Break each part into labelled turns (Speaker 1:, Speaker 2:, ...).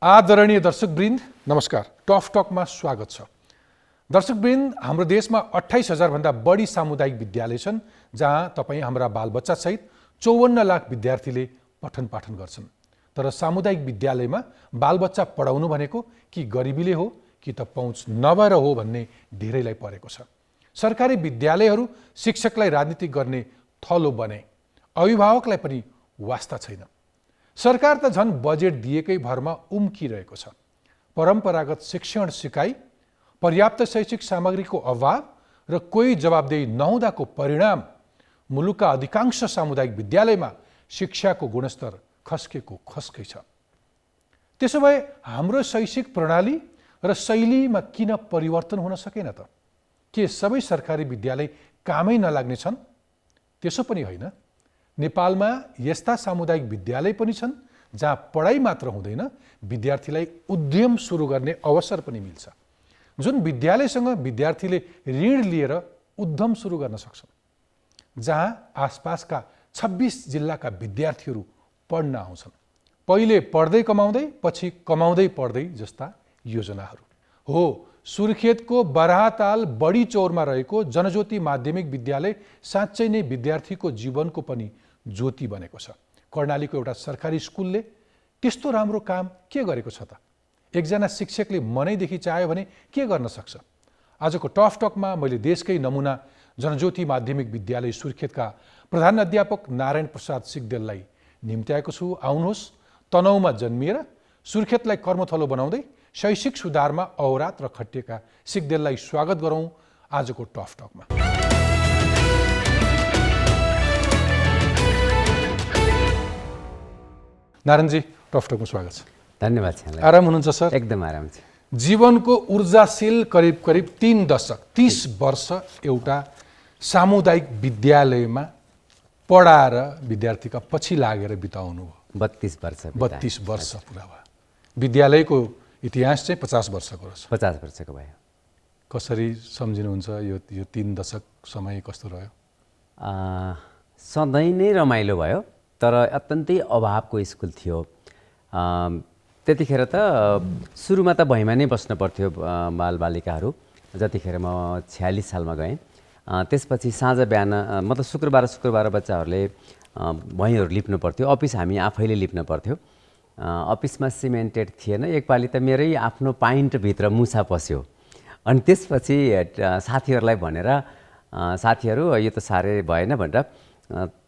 Speaker 1: आदरणीय दर्शकवृन्द नमस्कार। टफ टकमा स्वागत छ। दर्शकवृन्द, हाम्रो देशमा 28,000 भन्दा बढी सामुदायिक विद्यालय छन् जहाँ तपाईँ हाम्रा बालबच्चा सहित 54 लाख विद्यार्थीले पठन पाठन गर्छन्। तर सामुदायिक विद्यालयमा बालबच्चा पढाउनु भनेको कि गरिबीले हो कि त पहुँच नभएर हो भन्ने धेरैलाई परेको छ। सरकारी विद्यालयहरू शिक्षकलाई राजनीति गर्ने थलो बने, अभिभावकलाई पनि वास्ता छैन। सरकार त झन् बजेट दिएकै भरमा उम्किरहेको छ। परम्परागत शिक्षण सिकाइ, पर्याप्त शैक्षिक सामग्रीको अभाव र कोही जवाबदेही नहुँदाको परिणाम मुलुकका अधिकांश सामुदायिक विद्यालयमा शिक्षाको गुणस्तर खस्केको खस्कै छ। त्यसो भए हाम्रो शैक्षिक प्रणाली र शैलीमा किन परिवर्तन हुन सकेन त? के सबै सरकारी विद्यालय कामै नलाग्ने छन्? त्यसो पनि होइन। नेपालमा यस्ता सामुदायिक विद्यालय पनि छन् जहाँ पढाइ मात्र हुँदैन, विद्यार्थीलाई उद्यम सुरु गर्ने अवसर पनि मिल्छ। जुन विद्यालयसँग विद्यार्थीले ऋण लिएर उद्यम सुरु गर्न सक्छन्, जहाँ आसपासका 26 जिल्लाका विद्यार्थीहरू पढ्न आउँछन्। पहिले पढ्दै कमाउँदै, पछि कमाउँदै पढ्दै जस्ता योजनाहरू हो। सुर्खेतको बराहताल बढी चौरमा रहेको जनज्योति माध्यमिक विद्यालय साँच्चै नै विद्यार्थीको जीवनको पनि ज्योति बनेको छ। कर्णालीको एउटा सरकारी स्कुलले त्यस्तो राम्रो काम के गरेको छ त? एकजना शिक्षकले मनैदेखि चाह्यो भने के गर्न सक्छ? आजको टफ टकमा मैले देशकै नमुना जनज्योति माध्यमिक विद्यालय सुर्खेतका प्रधान अध्यापक नारायण प्रसाद सिग्देललाई निम्त्याएको छु। आउनुहोस्, तनहुँमा जन्मिएर सुर्खेतलाई कर्मथलो बनाउँदै शैक्षिक सुधारमा अहोरात्र खटिएका सिग्देललाई स्वागत गरौँ आजको टफ टकमा। नारायणजी, टफ टकमा स्वागत छ।
Speaker 2: धन्यवाद छ।
Speaker 1: आराम हुनुहुन्छ सर?
Speaker 2: एकदम आराम छ।
Speaker 1: जीवनको ऊर्जाशील करिब 3 दशक 30 वर्ष एउटा सामुदायिक विद्यालयमा पढाएर विद्यार्थीका पछि लागेर बिताउनु भयो।
Speaker 2: 32 वर्ष
Speaker 1: 32 वर्ष पुरा भयो। विद्यालयको इतिहास चाहिँ 50 वर्षको रहेछ।
Speaker 2: 50 वर्षको भयो।
Speaker 1: कसरी सम्झिनुहुन्छ यो 3 दशक समय कस्तो रह्यो?
Speaker 2: सधैँ नै रमाइलो भयो, तर अत्यन्तै अभावको स्कुल थियो। त्यतिखेर त सुरुमा त भैँमा नै बस्नु पर्थ्यो बालबालिकाहरू। जतिखेर म 46 सालमा गएँ, त्यसपछि साँझ बिहान मतलब शुक्रबार बच्चाहरूले भैँहरू लिप्नु पर्थ्यो। अफिस हामी आफैले लिप्नु पर्थ्यो। अफिसमा सिमेन्टेड थिएन। एकपालि त मेरै आफ्नो पाइन्टभित्र मुसा पस्यो। अनि त्यसपछि साथीहरूलाई भनेर, साथीहरू यो त साह्रै भएन भनेर,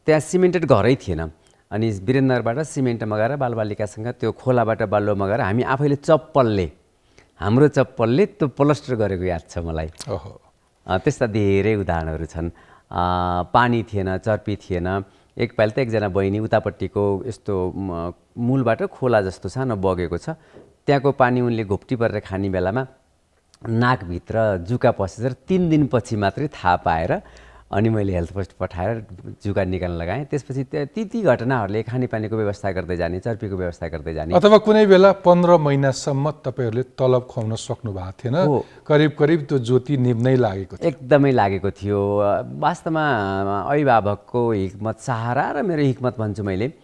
Speaker 2: त्यहाँ सिमेन्टेड घरै थिएन। अनि वीरेन्द्रबाट सिमेन्ट मगाएर बालबालिकासँग त्यो खोलाबाट बालुवा मगाएर हामी आफैले हाम्रो चप्पलले त्यो प्लस्टर गरेको याद छ मलाई। त्यस्ता धेरै उदाहरणहरू छन्। पानी थिएन, चर्पी थिएन। एकपालि त एकजना बहिनी उतापट्टिको यस्तो मूलबाट खोला जस्तो सानो बगेको छ, त्यहाँको पानी उनले घोप्टी परेर खाने बेलामा नाकभित्र जुका पसेर 3 दिनपछि मात्रै थाहा पाएर अनि मैले हेल्थ पोस्ट पठाएर जुका निकाल्न लगाएँ। त्यसपछि ती घटनाहरूले खानेपानीको व्यवस्था गर्दै जाने, चर्पीको व्यवस्था गर्दै जाने।
Speaker 1: अथवा कुनै बेला 15 महिनासम्म तपाईँहरूले तलब खुवाउन सक्नु भएको थिएन। करिब त्यो ज्योति निभ्नै लागेको थियो।
Speaker 2: एकदमै लागेको थियो। वास्तवमा अभिभावकको हिक्मत, सहारा र मेरो हिक्मत भन्छु मैले।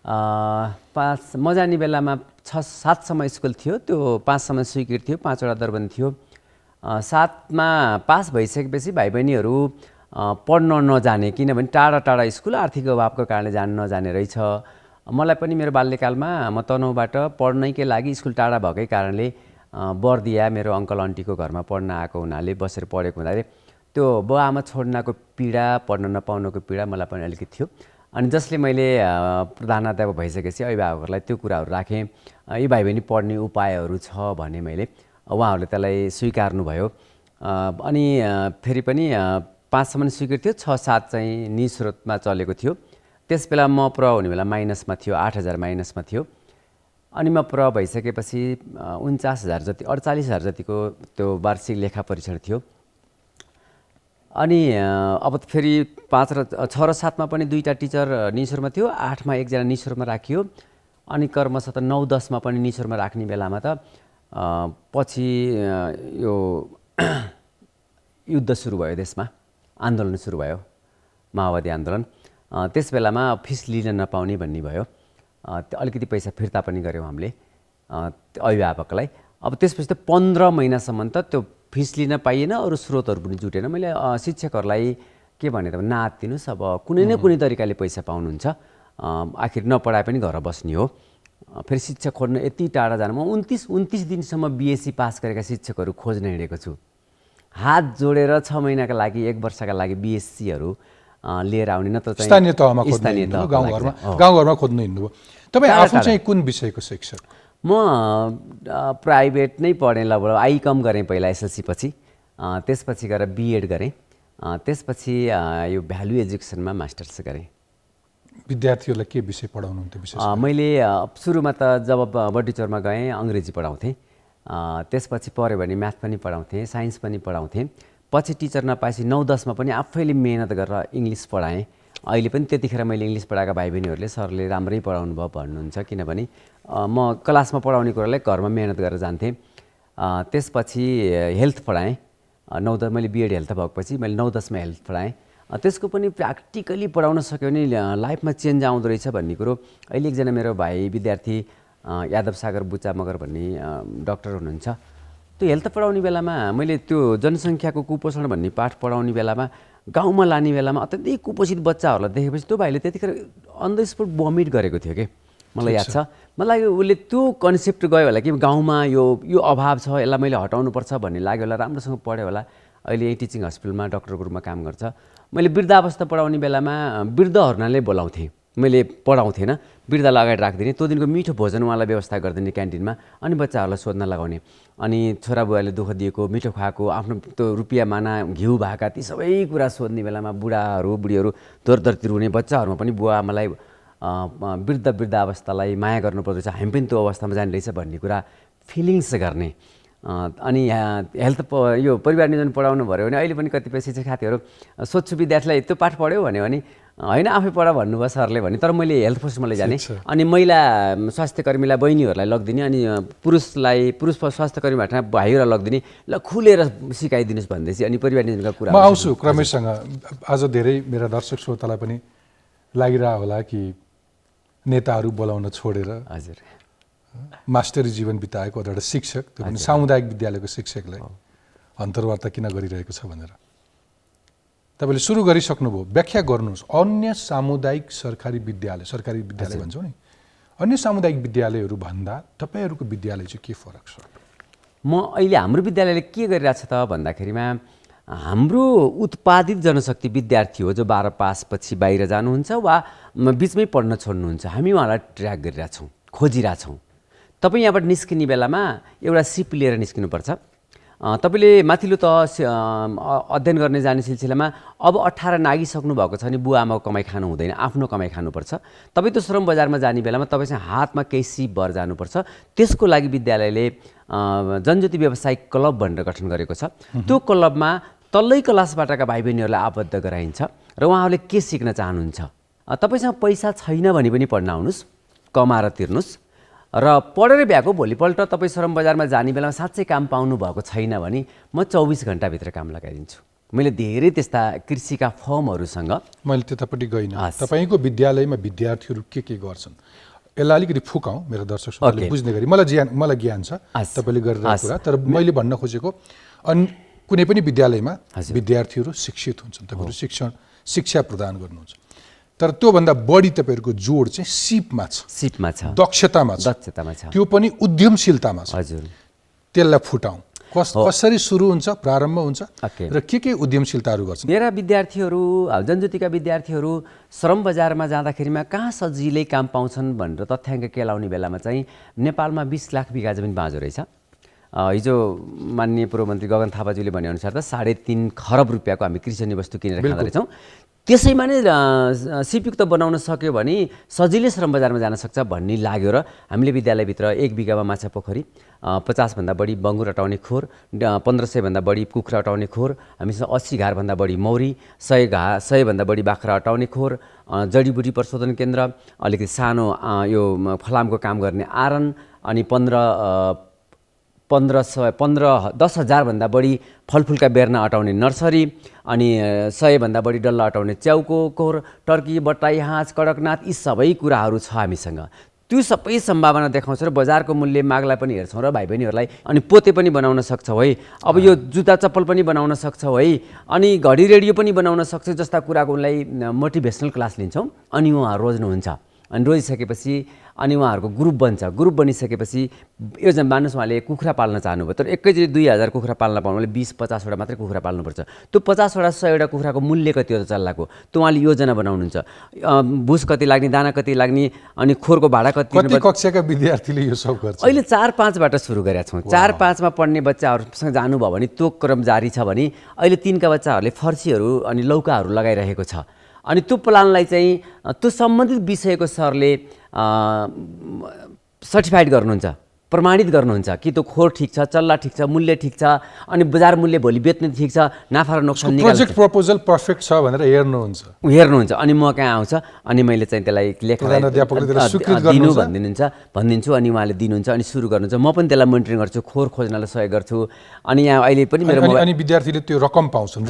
Speaker 2: म जाने बेलामा 6-7 सम्म स्कुल थियो। त्यो 5 सम्म स्वीकृत थियो, 5 वटा दरबन्दी थियो। 7मा पास भइसकेपछि भाइ बहिनीहरू पढ्न नजाने, किनभने टाढा स्कुल, आर्थिक अभावको कारणले जान नजाने रहेछ। मलाई पनि मेरो बाल्यकालमा म तनहुँबाट पढ्नैकै लागि स्कुल टाढा भएकै कारणले बर्दिया मेरो अङ्कल आन्टीको घरमा पढ्न आएको हुनाले, बसेर पढेको हुनाले त्यो बुवा आमा छोड्नको पीडा, पढ्न नपाउनुको पीडा मलाई पनि अलिकति थियो। अनि जसले मैले प्रधानाध्यापक भइसकेपछि अभिभावकहरूलाई त्यो कुराहरू राखेँ। यी भाइ बहिनी पढ्ने उपायहरू छ भने मैले, उहाँहरूले त्यसलाई स्वीकार्नुभयो। अनि फेरि पनि 5 सम्म स्वीकृत थियो, 6-7 चाहिँ निस्रोतमा चलेको थियो। त्यस बेला म प्र हुने बेला माइनसमा थियो, 8,000 माइनसमा थियो। अनि म प्र भइसकेपछि 49,000 जति, 48,000 जतिको त्यो वार्षिक लेखा परीक्षण थियो। अनि अब फेरि 5 र 6 र 7मा पनि 2टा टिचर निस्वरमा थियो, 8मा एकजना निस्वरमा राखियो। अनि क्रमशः 9-10मा पनि निस्वरमा राख्ने बेलामा त पछि यो युद्ध सुरु भयो, देशमा आन्दोलन सुरु भयो, माओवादी आन्दोलन। त्यस बेलामा फिस लिन नपाउने भन्ने भयो। अलिकति पैसा फिर्ता पनि गऱ्यौँ हामीले। अभिभावकलाई। अब त्यसपछि त 15 महिनासम्म त त्यो फिस लिन पाइएन, अरू स्रोतहरू पनि जुटेन। मैले शिक्षकहरूलाई के भनेर नआत्तिनुस्, अब कुनै न कुनै तरिकाले पैसा पाउनुहुन्छ, आखिर नपढाए पनि घर बस्ने हो। फेरि शिक्षक खोज्न यति टाढा जानु, म 29 दिनसम्म बिएससी पास गरेका शिक्षकहरू खोज्न हिँडेको छु। हात जोडेर 6 महिनाका लागि 1 वर्षका लागि बिएससीहरू लिएर आउने, नत्र चाहिँ
Speaker 1: स्थानीय तहमा खोज्नु, गाउँघरमा खोज्नु हिँड्नुभयो। तपाईँ आफू चाहिँ कुन विषयको शिक्षक?
Speaker 2: म प्राइभेट नै पढेँ, लगभग आइकम गरेँ पहिला एसएलसी पछि, त्यसपछि गएर बिएड गरेँ, त्यसपछि यो भ्यालु एजुकेसनमा मास्टर्स गरेँ।
Speaker 1: विद्यार्थीहरूलाई के विषय पढाउनुहुन्थ्यो विशेष?
Speaker 2: मैले सुरुमा त जब बड्डीचौरमा गएँ अङ्ग्रेजी पढाउँथेँ, त्यसपछि पढ्यो भने म्याथ पनि पढाउँथेँ, साइन्स पनि पढाउँथेँ। पछि टिचर नपाएपछि 9-10मा पनि आफैले मेहनत गरेर इङ्ग्लिस पढाएँ। अहिले पनि त्यतिखेर मैले इङ्ग्लिस पढाएका भाइ बहिनीहरूले सरले राम्रै पढाउनु भयो भन्नुहुन्छ, किनभने म क्लासमा पढाउने कुरालाई घरमा मेहनत गरेर जान्थेँ। त्यसपछि हेल्थ पढाएँ, 9-10 मैले बिएड हेल्थ भएपछि मैले 9-10मा हेल्थ पढाएँ। त्यसको पनि प्र्याक्टिकली पढाउन सक्यो भने लाइफमा चेन्ज आउँदो रहेछ भन्ने कुरो अहिले एकजना मेरो भाइ विद्यार्थी यादव सागर बुचा मगर भन्ने डाक्टर हुनुहुन्छ, त्यो हेल्थ पढाउने बेलामा मैले त्यो जनसङ्ख्याको कुपोषण भन्ने पाठ पढाउने बेलामा गाउँमा लाने बेलामा अत्यन्तै कुपोषित बच्चाहरूलाई देखेपछि त्यो भाइले त्यतिखेर अन द स्पोट भमिट गरेको थियो कि मलाई याद छ। मलाई उसले त्यो कन्सेप्ट गयो होला कि गाउँमा यो अभाव छ, यसलाई मैले हटाउनुपर्छ भन्ने लाग्यो होला, राम्रोसँग पढ्यो होला। अहिले यही टिचिङ हस्पिटलमा डक्टरको रूपमा काम गर्छ। मैले वृद्धावस्था पढाउने बेलामा वृद्धहरूलाई बोलाउँथेँ, मैले पढाउँथेन, वृद्धलाई अगाडि राखिदिने, त्यो दिनको मिठो भोजन उहाँलाई व्यवस्था गरिदिने क्यान्टिनमा, अनि बच्चाहरूलाई सोध्न लगाउने, अनि छोराबुवाले दुःख दिएको, मिठो खुवाएको, आफ्नो त्यो रुपियाँ माना घिउ भाका ती सबै कुरा सोध्ने बेलामा बुढाहरू बुढीहरू दरदरतिर हुने बच्चाहरूमा पनि बुवा आमालाई वृद्धावस्थालाई माया गर्नुपर्दछ, हामी पनि त्यो अवस्थामा जाने रहेछ भन्ने कुरा फिलिङ्स गर्ने। अनि हेल्थ यो परिवार नियोजन पढाउनु भयो भने अहिले पनि कतिपय शिक्षक साथीहरू सोध्छु विद्यार्थीलाई त्यो पाठ पढ्यो भन्यो भने होइन आफै पढ भन्नुभयो सरले भने, तर मैले हेल्थ पोस्टमा लैजाने, अनि महिला स्वास्थ्यकर्मीलाई बहिनीहरूलाई लगिदिने, अनि पुरुष स्वास्थ्यकर्मीहरूलाई भाइहरूलाई लगिदिने, ल खुलेर सिकाइदिनुहोस् भन्दैछ। अनि परिवार नियोजनका कुरा
Speaker 1: म आउँछु क्रमशसँग। आज धेरै मेरा दर्शक श्रोतालाई पनि लागिरह होला कि नेताहरू बोलाउन छोडेर
Speaker 2: हजुर
Speaker 1: मास्टरी जीवन बिताएको एउटा शिक्षक, त्यो पनि सामुदायिक विद्यालयको शिक्षकलाई अन्तर्वार्ता किन गरिरहेको छ भनेर तपाईँले सुरु गरिसक्नुभयो। व्याख्या गर्नुहोस्, अन्य सामुदायिक सरकारी विद्यालय भन्छौँ नि, अन्य सामुदायिक विद्यालयहरू भन्दा तपाईँहरूको विद्यालय चाहिँ के फरक छ?
Speaker 2: म अहिले हाम्रो विद्यालयले के गरिरहेछ त भन्दाखेरिमा हाम्रो उत्पादित जनशक्ति विद्यार्थी हो जो 12 पास पछि बाहिर जानुहुन्छ वा बिचमै पढ्न छोड्नुहुन्छ, हामी उहाँलाई ट्र्याक गरिरहेछौँ, खोजिरहेछौँ। तपाईँ यहाँबाट निस्किने बेलामा एउटा सिप लिएर निस्किनुपर्छ। तपाईँले माथिल्लो अध्ययन गर्ने जाने सिलसिलामा अब 18 नागिसक्नु भएको छ भने बुवा आमाको कमाइ खानु हुँदैन, आफ्नो कमाइ खानुपर्छ। तपाईँ त्यो श्रम बजारमा जाने बेलामा तपाईँसँग हातमा केही सिप भर जानुपर्छ। त्यसको लागि विद्यालयले जनज्योति व्यावसायिक क्लब भनेर गठन गरेको छ। त्यो क्लबमा तल्लै क्लासबाटका भाइ बहिनीहरूलाई आबद्ध गराइन्छ र उहाँहरूले के सिक्न चाहनुहुन्छ। तपाईँसँग पैसा छैन भने पनि पढ्न आउनुहोस्, कमाएर तिर्नुहोस्, र पढेर भ्याएको भोलिपल्ट तपाईँ श्रम बजारमा जाने बेलामा साँच्चै काम पाउनु भएको छैन भने म 24 घन्टाभित्र काम लगाइदिन्छु। मैले धेरै त्यस्ता कृषिका फर्महरूसँग
Speaker 1: मैले त्यतापट्टि गइनँ। तपाईँको विद्यालयमा विद्यार्थीहरू के गर्छन् यसलाई अलिकति फुकाउँ मेरो दर्शक श्रोताले बुझ्ने गरी। मलाई ज्ञान छ तपाईँले गरिरहेको कुरा, तर मैले भन्न खोजेको कुनै पनि विद्यालयमा विद्यार्थीहरू शिक्षित हुन्छन्, तपाईँहरू शिक्षा प्रदान गर्नुहुन्छ, तर त्योभन्दा बढी तपाईँहरूको जोड चाहिँ सिपमा छ, दक्षतामा छ, त्यो पनि उद्यमशीलतामा छ।
Speaker 2: हजुर,
Speaker 1: त्यसलाई फुटाउँ, कसरी सुरु हुन्छ, प्रारम्भ हुन्छ र के उद्यमशीलताहरू गर्छन्।
Speaker 2: मेरा विद्यार्थीहरू, जनज्योतिका विद्यार्थीहरू श्रम बजारमा जाँदाखेरिमा कहाँ सजिलै काम पाउँछन् भनेर तथ्याङ्क केलाउने बेलामा चाहिँ नेपालमा 20 लाख बिघा जमिन बाँझो रहेछ। हिजो माननीय पूर्वमन्त्री गगन थापाज्यूले भनेअनुसार त 3.5 खरब रुपियाँको हामी कृषि वस्तु किनेर खाँदा रहेछौँ। त्यसैमा नै सिपयुक्त बनाउन सक्यो भने सजिलै श्रम बजारमा जान सक्छ भन्ने लाग्यो र हामीले विद्यालयभित्र 1 बिघामा माछा पोखरी, 50 भन्दा बढी बङ्गुर अटाउने खोर, 1500 भन्दा बढी कुखुरा अटाउने खोर, हामीसँग 80 घारभन्दा बढी मौरी, 100 भन्दा बढी बाख्रा अटाउने खोर, जडीबुटी प्रशोधन केन्द्र, अलिकति सानो यो फलामको काम गर्ने आरन, अनि 10,000 भन्दा बढी फलफुलका बेर्ना अटाउने नर्सरी, अनि 100 भन्दा बढी डल्ला अटाउने च्याउको खोर, टर्की, बट्टाई, हाँस, कडकनाथ, यी सबै कुराहरू छ हामीसँग। त्यो सबै सम्भावना देखाउँछ र बजारको मूल्य मागलाई पनि हेर्छौँ र भाइ बहिनीहरूलाई अनि पोते पनि बनाउन सक्छौ है, अब यो जुत्ता चप्पल पनि बनाउन सक्छौ है, अनि घडी रेडियो पनि बनाउन सक्छौ जस्ता कुराको उनलाई मोटिभेसनल क्लास लिन्छौँ अनि उहाँहरू रोज्नुहुन्छ। अनि रोजिसकेपछि अनि उहाँहरूको ग्रुप बन्छ। ग्रुप बनिसकेपछि योजना मान्नुहोस् उहाँले कुखुरा पाल्न चाहनुभयो, तर एकैचोटि 2000 कुखुरा पाल्न पाउनु, 20-50 वटा मात्रै कुखुरा पाल्नुपर्छ। त्यो 50 वटा 100 वटा कुखुराको मूल्य कति हो त चल्लाको, त्यो उहाँले योजना बनाउनुहुन्छ। भुस कति लाग्ने, दाना कति लाग्ने, अनि खोरको भाडा कति
Speaker 1: कक्षाका विद्यार्थीले यो सब गर्छ?
Speaker 2: अहिले 4-5 बाट सुरु गरेका छौँ। 4-5 मा पढ्ने बच्चाहरूसँग जानुभयो भने त्यो क्रम जारी छ भने अहिले 3 का बच्चाहरूले फर्सीहरू अनि लौकाहरू लगाइरहेको छ। अनि त्यो प्लानलाई चाहिँ त्यो सम्बन्धित विषयको सरले सर्टिफाइड गर्नुहुन्छ, प्रमाणित गर्नुहुन्छ कि त्यो खोर ठिक छ, चल्ला ठिक छ, मूल्य ठिक छ, अनि बजार मूल्य भोलि बेच्ने ठिक छ, नाफा र नोक्सान निकाल्नु,
Speaker 1: प्रोजेक्ट प्रपोजल पर्फेक्ट छ भनेर हेर्नुहुन्छ।
Speaker 2: अनि म कहाँ आउँछ अनि मैले चाहिँ त्यसलाई लेखलाई भनिदिन्छु अनि उहाँले दिनुहुन्छ अनि सुरु गर्नुहुन्छ। म पनि त्यसलाई मोनिटरिङ गर्छु, खोर खोज्नलाई सहयोग गर्छु। अनि यहाँ अहिले पनि मेरो
Speaker 1: अनि विद्यार्थीले त्यो रकम पाउँछन्,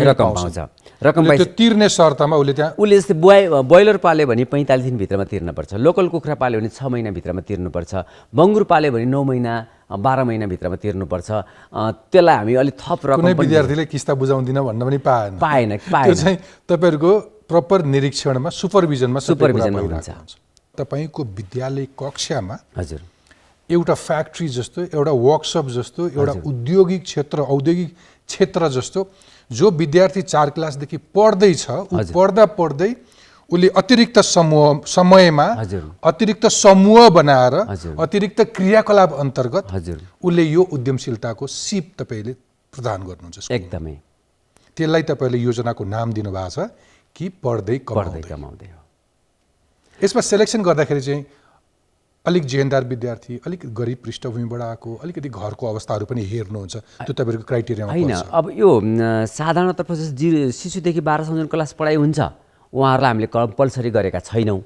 Speaker 2: रकम
Speaker 1: त्यो तिर्ने शर्तमा उसले
Speaker 2: जस्तै ब्रोइलर पाल्यो भने 45 दिनभित्रमा तिर्नुपर्छ, लोकल कुखुरा पाल्यो भने 6 महिनाभित्रमा तिर्नुपर्छ, बङ्गुर पाल्यो भने 9 महिना 12 महिनाभित्रमा तिर्नुपर्छ। त्यसलाई हामी अलिक थप रकम
Speaker 1: कुनै विद्यार्थीले किस्ता बुझाउँदिन भन्न पनि पाएन। त्यो चाहिँ तपाईँहरूको प्रपर निरीक्षणमा सुपरभिजनमा
Speaker 2: हुन्छ।
Speaker 1: तपाईँको विद्यालय कक्षामा
Speaker 2: हजुर
Speaker 1: एउटा फ्याक्ट्री जस्तो, एउटा वर्कसप जस्तो, एउटा औद्योगिक क्षेत्र जस्तो जो विद्यार्थी 4 क्लासदेखि पढ्दैछ, पढ्दै उसले अतिरिक्त समयमा अतिरिक्त समूह बनाएर अतिरिक्त क्रियाकलाप अन्तर्गत उसले यो उद्यमशीलताको सिप तपाईँले प्रदान गर्नुहुन्छ।
Speaker 2: एकदमै
Speaker 1: त्यसलाई तपाईँले योजनाको नाम दिनुभएको छ कि पढ्दै कमाउँदै हो। यसमा सेलेक्सन गर्दाखेरि चाहिँ अलिक जेहेन्दार विद्यार्थी, अलिक गरिब पृष्ठभूमिबाट आएको, अलिकति घरको अवस्थाहरू पनि हेर्नुहुन्छ, त्यो तपाईँको क्राइटेरियामा
Speaker 2: होइन। अब यो साधारणतर्फ शिशुदेखि 12 क्लास पढाइ हुन्छ, उहाँहरूलाई हामीले कम्पलसरी गरेका छैनौँ,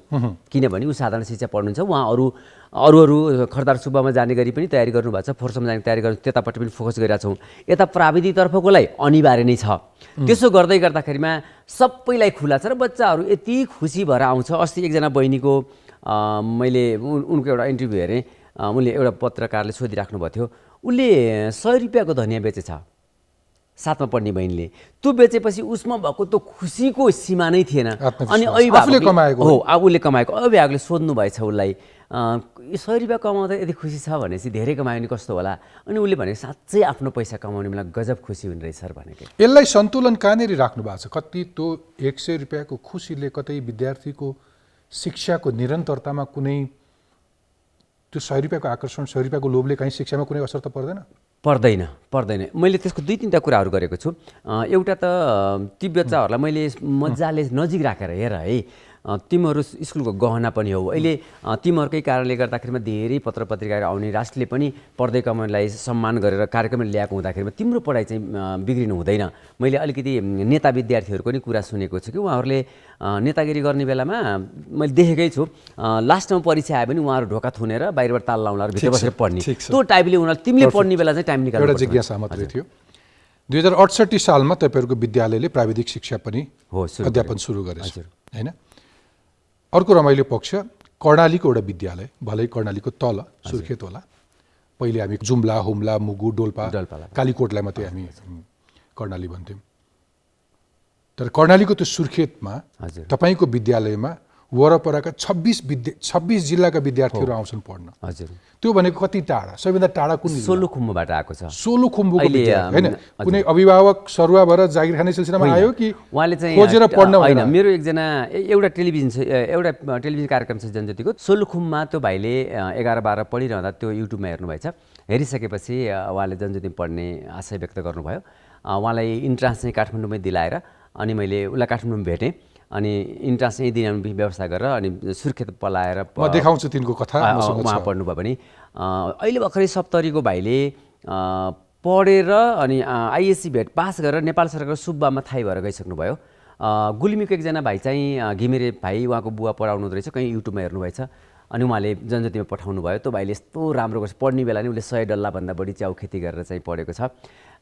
Speaker 2: किनभने ऊ साधारण शिक्षा पढ्नुहुन्छ। उहाँ अरू खरदार सुब्बामा जाने गरी पनि तयारी गर्नुभएको छ, फोर्समा जाने तयारी गर्नु, त्यतापट्टि पनि फोकस गरेका छौँ। यता प्राविधिकतर्फकोलाई अनिवार्य नै छ। त्यसो गर्दाखेरिमा सबैलाई खुला छ र बच्चाहरू यति खुसी भएर आउँछ। अस्ति एकजना बहिनीको मैले उनको एउटा इन्टरभ्यू हेरेँ, उनले एउटा पत्रकारले सोधिराख्नु भएको थियो, उसले 100 रुपियाँको धनियाँ बेचेछ 7मा पढ्ने बहिनीले। त्यो बेचेपछि उसमा भएको त्यो खुसीको सीमा नै थिएन। अनि
Speaker 1: उसले
Speaker 2: कमाएको अभिभावकले सोध्नु भएछ उसलाई, 100 रुपियाँ कमाउँदा यदि खुसी छ भनेपछि धेरै कमायो भने कस्तो होला? अनि उसले भने साँच्चै आफ्नो पैसा कमाउने मलाई गजब खुसी हुने रहेछ भनेको।
Speaker 1: यसलाई सन्तुलन कहाँनिर राख्नु भएको छ? कति त्यो 100 रुपियाँको खुसीले कतै विद्यार्थीको शिक्षाको निरन्तरतामा कुनै त्यो 100 रुपियाँको आकर्षण, 100 रुपियाँको लोभले कहीँ शिक्षामा कुनै असर त पर्दैन। मैले त्यसको 2-3टा कुराहरू गरेको छु। एउटा त ती बच्चाहरूलाई मैले मजाले नजिक राखेर हेर है, तिमीहरू स्कुलको गहना पनि हो। अहिले तिमीहरूकै कारणले गर्दाखेरिमा धेरै पत्र पत्रिकाहरू आउने, राष्ट्रले पनि पढ्दै कमाउनेलाई सम्मान गरेर कार्यक्रम ल्याएको हुँदाखेरिमा तिम्रो पढाइ चाहिँ बिग्रिनु हुँदैन। मैले अलिकति नेता विद्यार्थीहरूको नि कुरा सुनेको छु कि उहाँहरूले नेतागिरी गर्ने बेलामा मैले देखेकै छु, लास्टमा परीक्षा आयो भने उहाँहरू ढोका थुनेर बाहिरबाट ताल लाउला भित्र बसेर पढ्ने, त्यो टाइपले उनीहरूले तिमीले पढ्ने बेला चाहिँ टाइम निकाल्नु एउटा जिज्ञासा मात्रै थियो। 2068 सालमा तपाईँहरूको विद्यालयले प्राविधिक शिक्षा पनि अध्यापन सुरु गरेछ हैन? अर्को रमाइलो पक्ष कर्णालीको एउटा विद्यालय, भलै कर्णालीको तल सुर्खेत होला, पहिले हामी जुम्ला, हुम्ला, मुगु, डोल्पा, कालीकोटलाई मात्रै हामी कर्णाली भन्थ्यौँ। तर कर्णालीको त्यो सुर्खेतमा तपाईँको विद्यालयमा वरपरका 26 जिल्लाका विद्यार्थीहरू आउँछन् पढ्न। त्यो भनेको कति टाढा? सबैभन्दा टाढा कुन?
Speaker 2: सोलुखुम्बुबाट आएको छ।
Speaker 1: सोलुखुम्बुको विद्यालय हैन? कुनै अभिभावक सरुवा भएर जागिर खाने सिलसिलामा आयो कि
Speaker 2: उहाँले चाहिँ
Speaker 1: खोजेर पढ्न?
Speaker 2: होइन, मेरो एउटा टेलिभिजन कार्यक्रम छ जनज्योतिको, सोलुखुम्बुमा त्यो भाइले 11-12 पढिरहँदा त्यो युट्युबमा हेर्नुभएछ। हेरिसकेपछि उहाँले जनज्योतिमा पढ्ने आशय व्यक्त गर्नुभयो। उहाँलाई इन्ट्रान्स चाहिँ काठमाडौँमै दिलाएर अनि मैले उसलाई काठमाडौँमा भेटेँ। अनि इन्ट्रान्स चाहिँ दिने व्यवस्था गरेर अनि सुर्खेत पलाएर
Speaker 1: म देखाउँछु तिनको कथा।
Speaker 2: उहाँ पढ्नुभयो भने अहिले भर्खरै सप्तरीको भाइले पढेर अनि आइएससी भेट पास गरेर नेपाल सरकारको सुब्बामा थाहै भएर गइसक्नुभयो। गुल्मीको एकजना भाइ चाहिँ घिमिरे भाइ, उहाँको बुवा पढाउनु रहेछ, कहीँ युट्युबमा हेर्नुभएछ। अनि उहाँले जनज्योतिमा पठाउनु भयो। त्यो भाइले यस्तो राम्रो गर्छ, पढ्ने बेला नै उसले 100 डल्लाभन्दा बढी च्याउ खेती गरेर चाहिँ पढेको छ।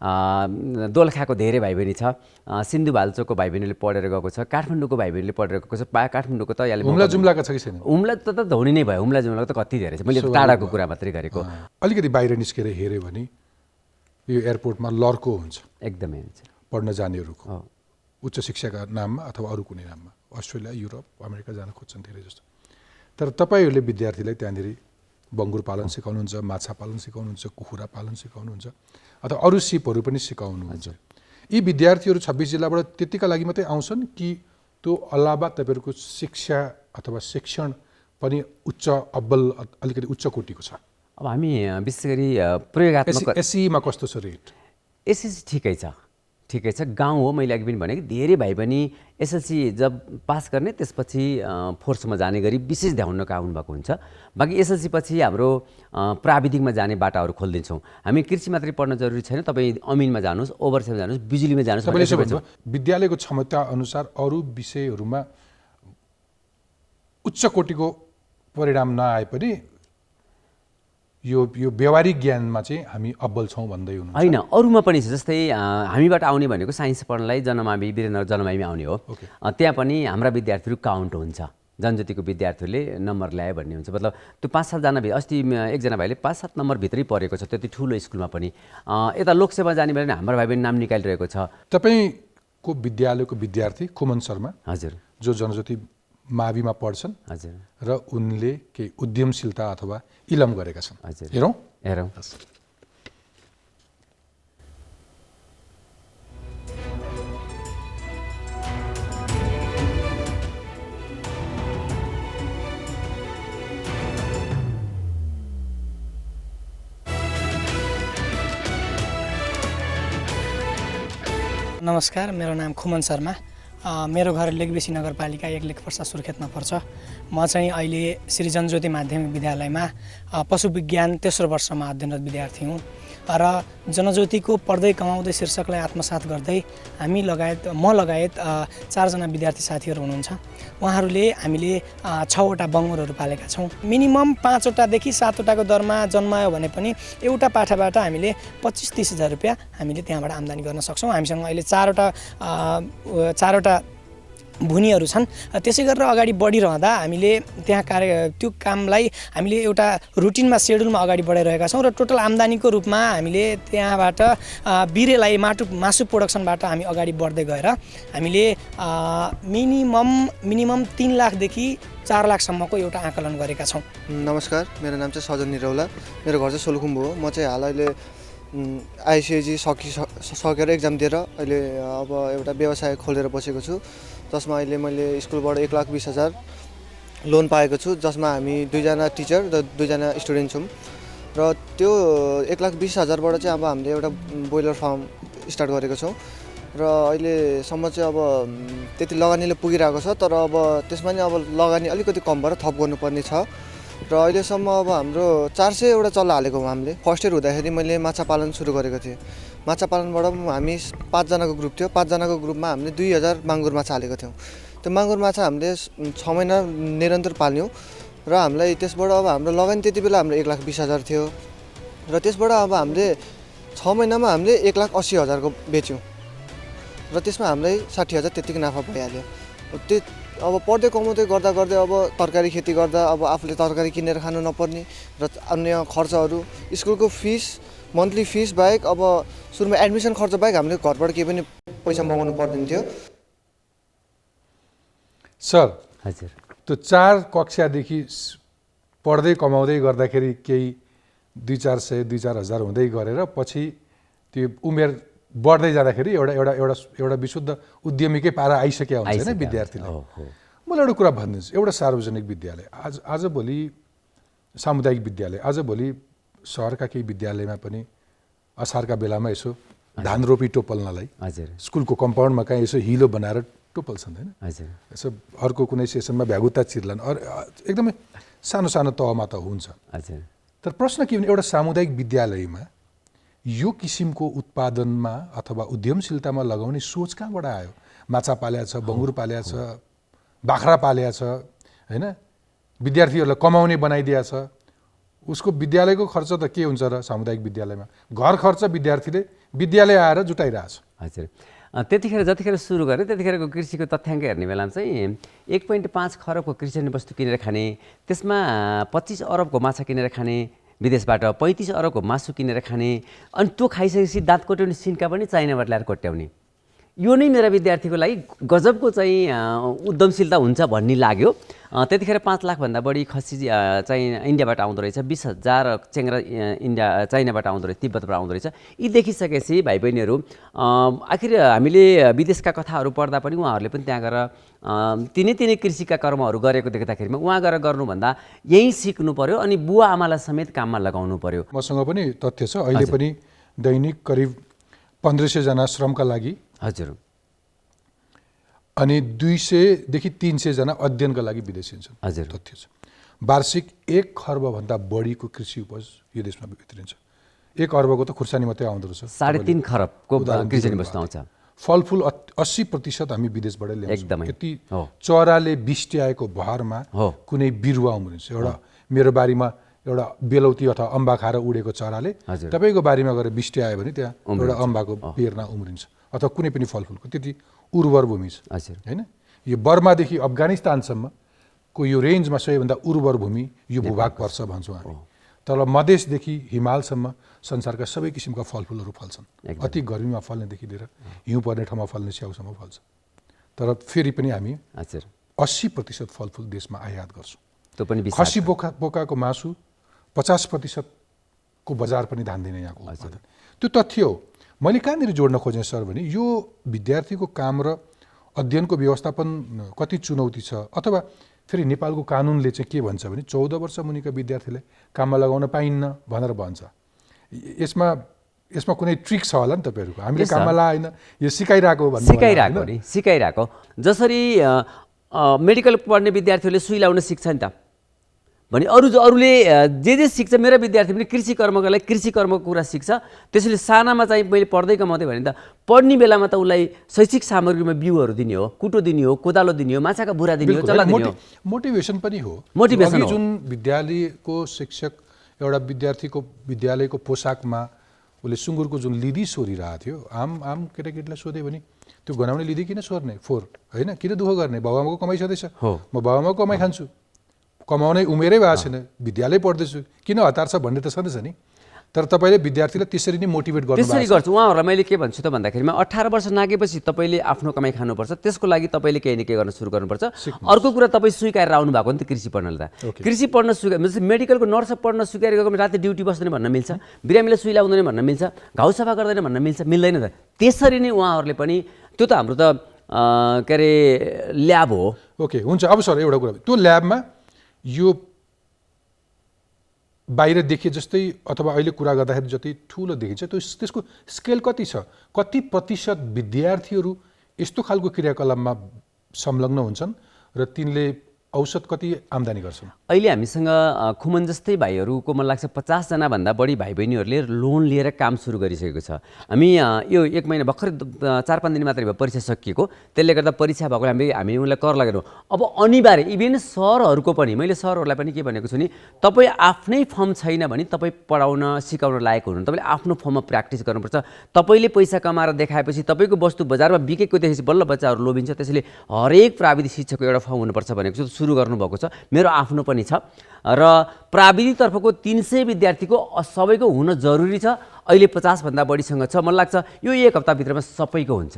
Speaker 2: दोलखाको धेरै भाइ बहिनी छ, सिन्धुपाल्चोकको भाइ बहिनीले पढेर गएको छ, काठमाडौँको भाइ बहिनीले पढेर गएको छ। काठमाडौँको त यहाँले
Speaker 1: हुम्ला जुम्लाका छ कि छैन?
Speaker 2: हुम्ला त धौनी नै भयो, हुम्ला जुम्लाको त कति धेरै छ, मैले टाढाको कुरा मात्रै गरेको।
Speaker 1: अलिकति बाहिर निस्केर हेऱ्यो भने यो एयरपोर्टमा लर्को हुन्छ
Speaker 2: एकदमै हुन्छ
Speaker 1: पढ्न जानेहरूको, उच्च शिक्षाका नाममा अथवा अरू कुनै नाममा, अस्ट्रेलिया युरोप अमेरिका जान खोज्छन् धेरै जस्तो। तर तपाईँहरूले विद्यार्थीलाई त्यहाँनिर बङ्गुर पालन सिकाउनुहुन्छ, माछा पालन सिकाउनुहुन्छ, कुखुरा पालन सिकाउनुहुन्छ अथवा अरू सिपहरू पनि सिकाउनुहुन्छ। यी विद्यार्थीहरू 26 जिल्लाबाट त्यतिका लागि मात्रै आउँछन् कि त्यो अलावा तपाईँहरूको शिक्षा अथवा शिक्षण पनि उच्च अब्बल अलिकति उच्च कोटिको छ?
Speaker 2: अब हामी विशेष गरी प्रयोगत्मक
Speaker 1: एसईमा कस्तो छ रेट?
Speaker 2: एसएलसी ठिकै छ, ठिकै छ। गाउँ हो, मैले अघि पनि भने कि धेरै भाइ पनि एसएलसी जब पास गर्ने त्यसपछि फोर्समा जाने गरी विशेष ध्यान आउनुभएको हुन्छ। बाँकी एसएलसी पछि हाम्रो प्राविधिकमा जाने बाटाहरू खोलिदिन्छौँ हामी। कृषि मात्रै पढ्न जरुरी छैन, तपाईँ अमिनमा जानुहोस्, ओभरसेलमा जानुहोस्, बिजुलीमा जानुहोस्।
Speaker 1: तपाईँले यसो भन्नुभयो विद्यालयको क्षमता अनुसार अरू विषयहरूमा उच्च कोटिको परिणाम नआए पनि यो व्यवहारिक ज्ञानमा चाहिँ हामी अब्बल छौँ भन्दै हुनुहुन्छ?
Speaker 2: होइन, अरूमा पनि छ। जस्तै हामीबाट आउने भनेको साइन्स पढ्नलाई जनमावि वीरेन्द्र जनमाविमा आउने हो। त्यहाँ पनि हाम्रा विद्यार्थीहरू काउन्ट हुन्छ, जनज्योतिको विद्यार्थीहरूले नम्बर ल्यायो भन्ने हुन्छ। मतलब त्यो 5-7 जना अस्ति एकजना भाइले 5-7 नम्बरभित्रै पढेको छ, त्यति ठुलो स्कुलमा पनि। यता लोकसेवा जाने बेला हाम्रो भाइ पनि नाम निकालिरहेको छ।
Speaker 1: तपाईँको विद्यालयको विद्यार्थी खुमन शर्मा,
Speaker 2: हजुर,
Speaker 1: जो जनज्योति माविमा पढ्छन्,
Speaker 2: हजुर,
Speaker 1: र उनले केही उद्यमशीलता अथवा इलम गरेका छन्।
Speaker 2: हजुर,
Speaker 1: हेरौँ
Speaker 2: हेरौँ।
Speaker 3: नमस्कार, मेरो नाम खुमन शर्मा। मेरो घर लेकबेसी नगरपालिका 1 लेखपर्सा सुर्खेतमा पर्छ। म चाहिँ अहिले श्री जनज्योति माध्यमिक विद्यालयमा पशु विज्ञान तेस्रो वर्षमा अध्ययनरत विद्यार्थी हुँ र जनज्योतिको पढ्दै कमाउँदै शीर्षकलाई आत्मसात गर्दै म लगायत 4 जना विद्यार्थी साथीहरू हुनुहुन्छ। उहाँहरूले हामीले 6 वटा बङ्गुरहरू पालेका छौँ। मिनिमम 5 वटादेखि 7 वटाको दरमा जन्मायो भने पनि एउटा पाठाबाट हामीले 25-30 हजार रुपियाँ हामीले त्यहाँबाट आम्दानी गर्न सक्छौँ। हामीसँग अहिले 4 वटा भुनीहरू छन्। त्यसै गरेर अगाडि बढिरहँदा हामीले त्यहाँ त्यो कामलाई हामीले एउटा रुटिनमा सेड्युलमा अगाडि बढाइरहेका छौँ र टोटल आम्दानीको रूपमा हामीले त्यहाँबाट बिरेलाई मासु प्रोडक्सनबाट हामी अगाडि बढ्दै गएर हामीले मिनिमम 3 लाखदेखि 4 लाखसम्मको एउटा आकलन गरेका छौँ।
Speaker 4: नमस्कार, मेरो नाम चाहिँ सजन निरौला, मेरो घर चाहिँ सोलुखुम्बु हो। म चाहिँ हाल अहिले आइसिएजी सकेर एक्जाम दिएर अहिले अब एउटा व्यवसाय खोलेर बसेको छु, जसमा अहिले मैले स्कुलबाट 1,20,000 लोन पाएको छु, जसमा हामी 2 जना टिचर र 2 जना स्टुडेन्ट छौँ। र त्यो 1,20,000बाट चाहिँ अब हामीले एउटा बोइलर फार्म स्टार्ट गरेको छौँ र अहिलेसम्म चाहिँ अब त्यति लगानीले पुगिरहेको छ। तर अब त्यसमा नि अब लगानी अलिकति कम भएर थप गर्नुपर्ने छ र अहिलेसम्म अब हाम्रो 400 वटा चल्ला हालेको हो हामीले। फर्स्ट इयर हुँदाखेरि मैले माछा पालन सुरु गरेको थिएँ। माछा पालनबाट हामी 5 जनाको ग्रुप थियो। 5 जनाको ग्रुपमा हामीले 2000 माङ्गुर माछा हालेको थियौँ। त्यो माङ्गुर माछा हामीले 6 महिना निरन्तर पाल्यौँ र हामीलाई त्यसबाट अब हाम्रो लगानी त्यति बेला हाम्रो 1,20,000 थियो र त्यसबाट अब हामीले 6 महिनामा हामीले 1,80,000 को बेच्यौँ र त्यसमा हामीलाई 60,000 त्यतिकै नाफा भइहाल्यो। अब पढ्दै कमाउँदै गर्दा अब तरकारी खेती गर्दा अब आफूले तरकारी किनेर खानु नपर्ने र अन्य खर्चहरू, स्कुलको फिस, मन्थली फिस बाहेक अब सुरुमा एडमिसन खर्च बाहेक हामीले घरबाट केही पनि पैसा मगाउनु पर्दैन थियो।
Speaker 1: सर,
Speaker 2: हजुर,
Speaker 1: त्यो 4 कक्षादेखि पढ्दै कमाउँदै गर्दाखेरि केही 2-400, 2-4 हजार हुँदै गरेर पछि त्यो उमेर बढ्दै जाँदाखेरि एउटा विशुद्ध उद्यमीकै पारा आइसक्यो हुन्छ हैन विद्यार्थीलाई। मलाई एउटा कुरा भन्नुहोस्, एउटा सार्वजनिक विद्यालय आजभोलि सामुदायिक विद्यालय आजभोलि सहरका केही विद्यालयमा पनि असारका बेलामा यसो धान रोपी टोपल्नलाई
Speaker 2: हजुर,
Speaker 1: स्कुलको कम्पाउन्डमा कहीँ यसो हिलो बनाएर टोपल्छन् हैन?
Speaker 2: हजुर,
Speaker 1: यसो अर्को कुनै सेसनमा भ्यागुता चिर्लान्, एकदमै सानो सानो तहमा त हुन्छ।
Speaker 2: हजुर।
Speaker 1: तर प्रश्न के भने एउटा सामुदायिक विद्यालयमा यो किसिमको उत्पादनमा अथवा उद्यमशीलतामा लगाउने सोच कहाँबाट आयो? माछा पाल्या छ, बङ्गुर पाल्या छ, बाख्रा पाल्या छ हैन, विद्यार्थीहरूलाई कमाउने बनाइदिएको छ, उसको विद्यालयको खर्च त के हुन्छ र सामुदायिक विद्यालयमा? घर खर्च विद्यार्थीले विद्यालय आएर जुटाइरहेछ।
Speaker 2: हजुर, त्यतिखेर जतिखेर सुरु गरेँ त्यतिखेरको कृषिको तथ्याङ्क हेर्ने बेलामा चाहिँ 1.5 खरबको कृषि वस्तु किनेर खाने, त्यसमा 25 अरबको माछा किनेर खाने विदेशबाट, 35 अरबको मासु किनेर खाने, अनि त्यो खाइसकेपछि दाँत कोट्याउने सिन्का पनि चाइनाबाट ल्याएर कोट्याउने। यो नै मेरा विद्यार्थीको लागि गजबको चाहिँ उद्यमशीलता हुन्छ भन्ने लाग्यो। त्यतिखेर 5 लाखभन्दा बढी खसी चाहिँ इन्डियाबाट आउँदो रहेछ, 20,000 चेङ्रा चाइनाबाट आउँदो रहेछ, तिब्बतबाट आउँदो रहेछ। यी देखिसकेपछि भाइ बहिनीहरू आखिर हामीले विदेशका कथाहरू पढ्दा पनि उहाँहरूले पनि त्यहाँ गएर तिनै कृषिका कर्महरू गरेको देख्दाखेरिमा उहाँ गएर गर्नुभन्दा यहीँ सिक्नु पर्यो अनि बुवा आमालाई समेत काममा लगाउनु पर्यो।
Speaker 1: मसँग पनि तथ्य छ, अहिले पनि दैनिक करिब 1500 जना श्रमका लागि,
Speaker 2: हजुर,
Speaker 1: अनि 200 देखि 300 जना अध्ययनका लागि विदेश हिँड्छन्।
Speaker 2: हजुर,
Speaker 1: तथ्य छ। वार्षिक 1 खर्बभन्दा बढीको कृषि उपज यो देशमा भित्रिन्छ। 1 अर्बको त खुर्सानी मात्रै आउँदो रहेछ,
Speaker 2: 3.5 खरबको कृषि वस्तु आउँछ।
Speaker 1: फलफुल 80% हामी विदेशबाट ल्याउँछौँ।
Speaker 2: एकदमै
Speaker 1: यति चराले बिस्ट्याएको भरमा कुनै बिरुवा उम्रिन्छ। एउटा मेरो बारीमा एउटा बेलौती अथवा अम्बा खाएर उडेको चराले तपाईँको बारीमा गएर बिस्ट्यायो भने त्यहाँ एउटा अम्बाको पेर्ना उम्रिन्छ, अथवा कुनै पनि फलफुलको। त्यति उर्वर भूमि छ, होइन? यो बर्मादेखि अफगानिस्तानसम्मको यो रेन्जमा सबैभन्दा उर्वर भूमि यो भूभाग पर्छ भन्छौँ हामी। तर मधेसदेखि हिमालसम्म संसारका सबै किसिमका फलफुलहरू फल्छन्। अति गर्मीमा फल्नेदेखि लिएर हिउँ पर्ने ठाउँमा फल्ने स्याउसम्म फल्छ। तर फेरि पनि हामी 80% फलफुल देशमा आयात गर्छौँ।
Speaker 2: त्यो पनि
Speaker 1: खसी बोकाको मासु 50% को बजार पनि धान्दैन यहाँको उत्पादन। त्यो तथ्य हो। मैले कहाँनिर जोड्न खोजेँ सर भने यो विद्यार्थीको काम र अध्ययनको व्यवस्थापन कति चुनौती छ, अथवा फेरि नेपालको कानुनले चाहिँ के भन्छ भने 14 वर्ष मुनिका विद्यार्थीलाई काममा लगाउन पाइन्न भनेर भन्छ। यसमा कुनै ट्रिक छ होला नि तपाईँहरूको? हामीले काममा लाएन, यो सिकाइरहेको भन्नु
Speaker 2: सिकाइरहेको। जसरी मेडिकल पढ्ने विद्यार्थीहरूले सुई लाउन सिक्छ नि त भने अरूले जे सिक्छ, मेरो विद्यार्थी पनि कृषि कर्मको लागि कृषि कर्मको कुरा सिक्छ। त्यसैले सानामा चाहिँ मैले पढ्दै कमाउँदै भने त पढ्ने बेलामा त उसलाई शैक्षिक सामग्रीमा बिउहरू दिने हो, कुटो दिने हो, कोदालो दिने हो, माछाका बुरा दिने हो, चल्ला दिने हो।
Speaker 1: मोटिभेसन पनि हो।
Speaker 2: मोटिभेसन हो।
Speaker 1: जुन विद्यालयको शिक्षक एउटा विद्यार्थीको विद्यालयको पोसाकमा उसले सुँगुरको जुन लिदी सोरिरहेको थियो, आम केटाकेटीलाई सोध्यो भने त्यो गनाउने लिदी किन सोर्ने, होइन? किन दुःख गर्ने? बाबुआमाको कमाइ छँदैछ, म बाबुआमाको कमाइ खान्छु, कमाउने उमेरै भएको छैन, विद्यालय पढ्दैछु, किन हतार छ भन्ने त छँदैछ नि। तर तपाईँले विद्यार्थीलाई त्यसरी नै मोटिभेट गर्नु।
Speaker 2: त्यसरी गर्छु। उहाँहरूलाई मैले के भन्छु त भन्दाखेरिमा 18 वर्ष नागेपछि तपाईँले आफ्नो कमाइ खानुपर्छ, त्यसको लागि तपाईँले केही न केही गर्न सुरु गर्नुपर्छ। अर्को कुरा, तपाईँ स्वीकारेर आउनु भएको नि त कृषि पढ्नलाई त। कृषि पढ्न मेडिकलको नर्स पढ्न स्वीकार गरेको राति ड्युटी बस्दैन भन्न मिल्छ, बिरामीलाई सुई लाउँदैन भन्न मिल्छ, घाउ सफा गर्दैन भन्न मिल्छ, मिल्दैन त। त्यसरी नै उहाँहरूले पनि, त्यो त हाम्रो त के अरे ल्याब हो।
Speaker 1: ओके, हुन्छ। अब सर एउटा कुरा, त्यो ल्याबमा यो बाहिर देखिए जस्तै अथवा अहिले कुरा गर्दाखेरि जति ठुलो देखिन्छ, त्यसको स्केल कति छ? कति प्रतिशत विद्यार्थीहरू यस्तो खालको क्रियाकलापमा संलग्न हुन्छन् र तिनले औसत कति आम्दानी गर्छन्?
Speaker 2: अहिले हामीसँग खुमन जस्तै भाइहरूको मलाई लाग्छ 50 जना भन्दा बढी भाइ बहिनीहरूले लोन लिएर काम सुरु गरिसकेको छ। हामी यो 1 महिना भर्खर 4-5 दिन मात्रै भयो परीक्षा सकिएको, त्यसले गर्दा परीक्षा भएको हामी उनलाई कर लगेनौँ। अब अनिवार्य इभेन सरहरूको पनि, मैले सरहरूलाई पनि के भनेको छु नि, तपाईँ आफ्नै फर्म छैन भने तपाईँ पढाउन सिकाउन लायक हुनु, तपाईँले आफ्नो फर्ममा प्र्याक्टिस गर्नुपर्छ। तपाईँले पैसा कमाएर देखाएपछि तपाईँको वस्तु बजारमा बिकेको देखेपछि बल्ल बच्चाहरू लोभिन्छ। त्यसैले हरेक प्राविधिक शिक्षकको एउटा फर्म हुनुपर्छ भनेको छु, सुरु गर्नुभएको छ। मेरो आफ्नो पनि छ र प्राविधिकतर्फको 300 विद्यार्थीको सबैको हुन जरुरी छ। अहिले 50 भन्दा बढीसँग छ। मलाई लाग्छ यो 1 हप्ताभित्रमा सबैको हुन्छ,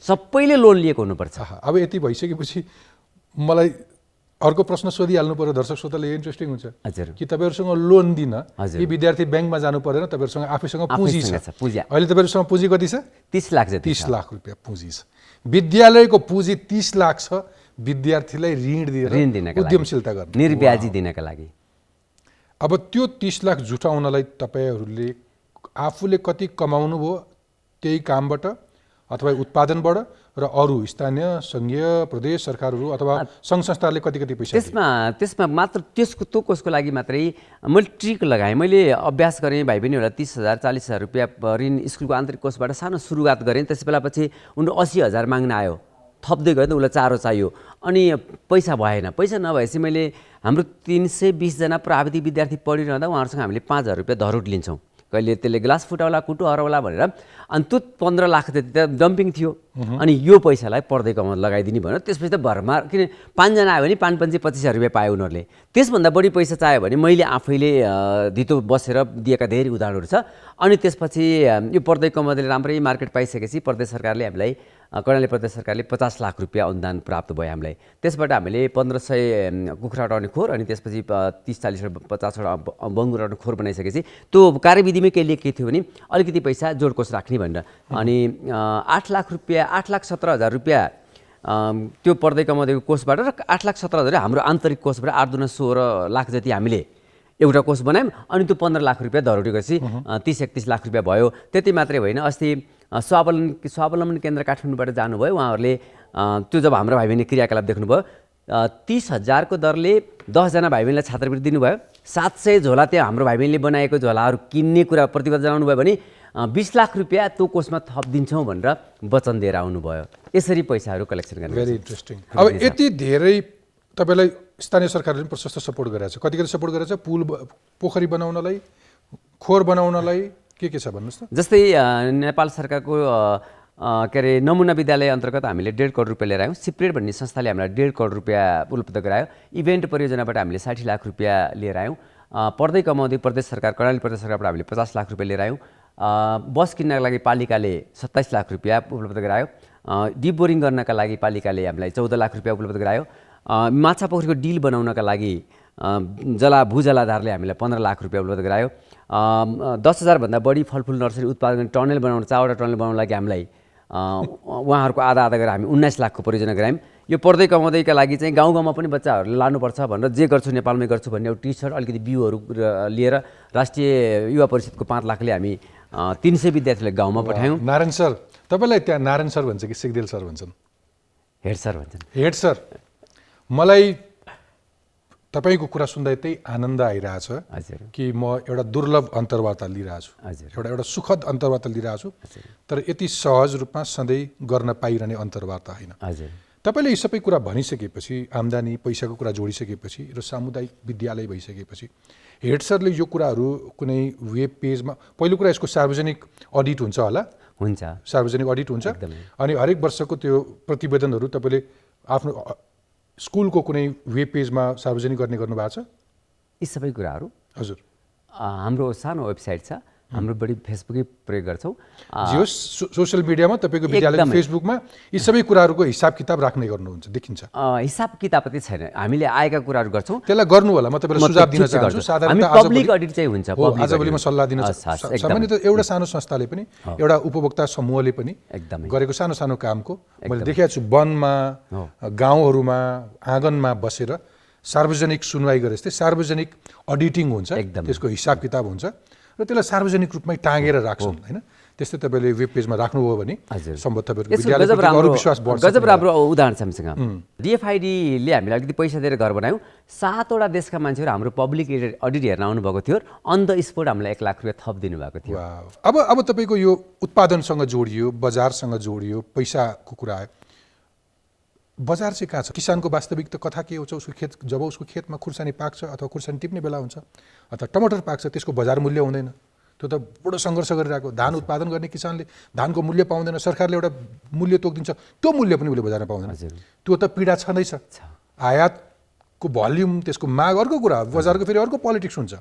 Speaker 2: सबैले लोन लिएको हुनुपर्छ।
Speaker 1: अब यति भइसकेपछि मलाई अर्को प्रश्न सोधिहाल्नु पर्यो, दर्शक श्रोताले इन्ट्रेस्टिङ हुन्छ कि तपाईँहरूसँग लोन दिन यी विद्यार्थी ब्याङ्कमा जानु पर्दैन, तपाईँहरूसँग आफैसँग पुँजी छ। अहिले तपाईँहरूसँग पुँजी कति छ?
Speaker 2: 30 लाख।
Speaker 1: 30 लाख रुपियाँ पुँजी छ। विद्यालयको पुँजी 30 लाख छ विद्यार्थीलाई ऋण दिएर उद्यमशीलता गर्ने,
Speaker 2: निर्ब्याजी दिनका लागि।
Speaker 1: अब त्यो 30 लाख जुटाउनलाई तपाईँहरूले आफूले कति कमाउनु भयो त्यही कामबाट अथवा उत्पादनबाट र अरू स्थानीय सङ्घीय प्रदेश सरकारहरू अथवा सङ्घ संस्थाहरूले कति पैसा
Speaker 2: त्यसमा मात्र त्यो कोषको लागि मात्रै मैले ट्रिक लगाएँ। मैले अभ्यास गरेँ, भाइ बहिनीहरूलाई 30,000 40,000 रुपियाँ ऋण स्कुलको आन्तरिक कोषबाट सानो सुरुवात गरेँ। त्यस बेला पछि उनीहरू 80,000 माग्न आयो, थप्दै गयो त उसलाई चारो चाहियो, अनि पैसा भएन। पैसा नभएपछि मैले हाम्रो 320 जना प्राविधिक विद्यार्थी पढिरहँदा उहाँहरूसँग हामीले 5,000 रुपियाँ धरोट लिन्छौँ। कहिले त्यसले ग्लास फुटाउला कुटु हराउला भनेर, अनि त्यो 15 लाख त्यति त डम्पिङ थियो। अनि यो पैसालाई पढ्दै कमाउन लगाइदिने भनेर त्यसपछि त भरमा, किन 5 जना आयो भने 25,000 रुपियाँ पायो उनीहरूले। त्यसभन्दा बढी पैसा चाह्यो भने मैले आफैले धितो बसेर दिएका धेरै उदाहरणहरू छ। अनि त्यसपछि यो पढ्दै कमाउँदै राम्रै मार्केट पाइसकेपछि प्रदेश सरकारले हामीलाई, कर्णाली प्रदेश सरकारले 50 लाख रुपियाँ अनुदान प्राप्त भयो हामीलाई। त्यसबाट हामीले 1500 कुखुरा अटाउने खोर, अनि त्यसपछि 30-40 50 बङ्गुर अटाउने खोर बनाइसकेपछि त्यो कार्यविधिमै के लेखेको थियो भने अलिकति पैसा जोडकोष राख्ने भनेर। अनि 8,17,000 रुपियाँ त्यो पढ्दै कमाउँदैको कोषबाट र 8,17,000 हाम्रो आन्तरिक कोषबाट 8-16 लाख जति हामीले एउटा कोष बनायौँ। अनि त्यो 15 लाख रुपियाँ धरोटेपछि 30-31 लाख रुपियाँ भयो। त्यति मात्रै होइन, अस्ति स्वावलम्बन केन्द्र काठमाडौँबाट जानुभयो उहाँहरूले। त्यो जब हाम्रो भाइ बहिनी क्रियाकलाप देख्नुभयो, 30,000 को दरले 10 जना भाइ बहिनीलाई छात्रवृत्ति दिनुभयो। 700 झोला त्यो हाम्रो भाइ बहिनीले बनाएको झोलाहरू किन्ने कुरा प्रतिबद्ध जनाउनु भयो भने 20 लाख रुपियाँ त्यो कोषमा थपिदिन्छौँ भनेर वचन दिएर आउनुभयो। यसरी पैसाहरू कलेक्सन गर्ने।
Speaker 1: Very interesting. अब यति धेरै तपाईँलाई स्थानीय सरकारले पनि प्रशस्त सपोर्ट गरेछ। कति सपोर्ट गरेछ? पुल, पोखरी बनाउनलाई, खोर बनाउनलाई के छ भन्नुहोस् त।
Speaker 2: जस्तै नेपाल सरकारको के अरे नमुना विद्यालय अन्तर्गत हामीले 1.5 करोड रुपियाँ लिएर आयौँ। सिप्रेट भन्ने संस्थाले हामीलाई 1.5 करोड रुपियाँ उपलब्ध गरायो। इभेन्ट परियोजनाबाट हामीले 60 लाख रुपियाँ लिएर आयौँ। पढ्दै कमाउँदै प्रदेश सरकार, कर्णाली प्रदेश सरकारबाट हामीले 50 लाख रुपियाँ लिएर आयौँ। बस किन्नका लागि पालिकाले 27 लाख रुपियाँ उपलब्ध गरायो। डिप बोरिङ गर्नका लागि पालिकाले हामीलाई 14 लाख रुपियाँ उपलब्ध गरायो। माछा पोखरीको डिल बनाउनका लागि भूजलाधारले हामीलाई 15 लाख रुपियाँ उपलब्ध गरायो। 10,000 भन्दा बढी फलफुल नर्सरी उत्पादन टनल बनाउन, 4वटा टनल बनाउन लागि हामीलाई उहाँहरूको आधा गरेर हामी 19 लाखको परियोजना गरायौँ। यो पढ्दै कमाउँदैका लागि चाहिँ गाउँ गाउँमा पनि बच्चाहरूले लानुपर्छ भनेर जे गर्छु नेपालमै गर्छु भन्ने एउटा टी-सर्ट, अलिकति बिउहरू लिएर राष्ट्रिय युवा परिषदको 5 लाखले हामी 300 विद्यार्थीलाई गाउँमा पठायौँ।
Speaker 1: नारायण सर, तपाईँलाई त्यहाँ नारायण सर भन्छ कि सिग्देल सर भन्छन्?
Speaker 2: हेड सर भन्छन्।
Speaker 1: हेड सर, मलाई तपाईँको कुरा सुन्दा यतै आनन्द आइरहेछ कि म एउटा दुर्लभ अन्तर्वार्ता लिइरहेछु, एउटा सुखद अन्तर्वार्ता लिइरहेछु, तर यति सहज रूपमा सधैँ गर्न पाइरहने अन्तर्वार्ता होइन। तपाईँले यी सबै कुरा भनिसकेपछि, आम्दानी पैसाको कुरा जोडिसकेपछि र सामुदायिक विद्यालय भइसकेपछि हेड सरले यो कुराहरू कुनै वेब पेजमा, पहिलो कुरा यसको सार्वजनिक अडिट हुन्छ होला?
Speaker 2: हुन्छ,
Speaker 1: सार्वजनिक अडिट हुन्छ। अनि हरेक वर्षको त्यो प्रतिवेदनहरू तपाईँले आफ्नो स्कुलको कुनै वेब पेजमा सार्वजनिक गर्ने गर्नुभएको छ?
Speaker 2: यी सबै कुराहरू
Speaker 1: हजुर
Speaker 2: हाम्रो सानो वेबसाइट छ, हाम्रो बढी फेसबुकै प्रयोग गर्छौँ।
Speaker 1: सोसियल मिडियामा तपाईँको विद्यालयको फेसबुकमा यी सबै कुराहरूको हिसाब किताब राख्ने गर्नुहुन्छ, देखिन्छ?
Speaker 2: हिसाब किताब चाहिँ छैन, हामीले आएका कुराहरू गर्छौँ।
Speaker 1: त्यसलाई गर्नु होला, म तपाईँलाई सुझाव दिन चाहन्छु। साधारणतः
Speaker 2: पब्लिक अडिट चाहिँ हुन्छ।
Speaker 1: आजभोलि म सल्लाह दिन चाहन्छु। सामान्यतः एउटा सानो संस्थाले पनि, एउटा उपभोक्ता समूहले पनि गरेको सानो सानो कामको मैले देखेको छु। वनमा, गाउँहरूमा, आँगनमा बसेर सार्वजनिक सुनवाई गरे जस्तै सार्वजनिक अडिटिङ हुन्छ, त्यसको हिसाब किताब हुन्छ र त्यसलाई सार्वजनिक रूपमै टाँगेर राख्छौँ, होइन? त्यस्तै तपाईँले वेब पेजमा राख्नुभयो भने सम्भवतः तपाईँको विद्यालयप्रति अरू विश्वास बढ्छ।
Speaker 2: गजब राम्रो उदाहरण छ हामीसँग। DFID ले हामीलाई अलिकति पैसा दिएर घर बनायौँ। 7वटा देशका मान्छेहरू हाम्रो पब्लिक अडिट हेर्न आउनुभएको थियो। अन द स्पोट हामीलाई 1 लाख रुपियाँ थप दिनुभएको थियो।
Speaker 1: अब तपाईँको यो उत्पादनसँग जोडियो, बजारसँग जोडियो, पैसाको कुरा आयो। बजार चाहिँ कहाँ छ? किसानको वास्तविक त कथा के हुन्छ? उसको खेत, जब उसको खेतमा खुर्सानी पाक्छ अथवा खुर्सानी टिप्ने बेला हुन्छ अथवा टमाटर पाक्छ, त्यसको बजार मूल्य हुँदैन। त्यो त बडो सङ्घर्ष गरिरहेको, धान उत्पादन गर्ने किसानले धानको मूल्य पाउँदैन, सरकारले एउटा मूल्य तोकिदिन्छ, त्यो मूल्य पनि उसले बजारमा पाउँदैन। त्यो त पीडा छँदैछ। आयातको भल्युम, त्यसको माग अर्को कुरा, बजारको फेरि अर्को पोलिटिक्स हुन्छ।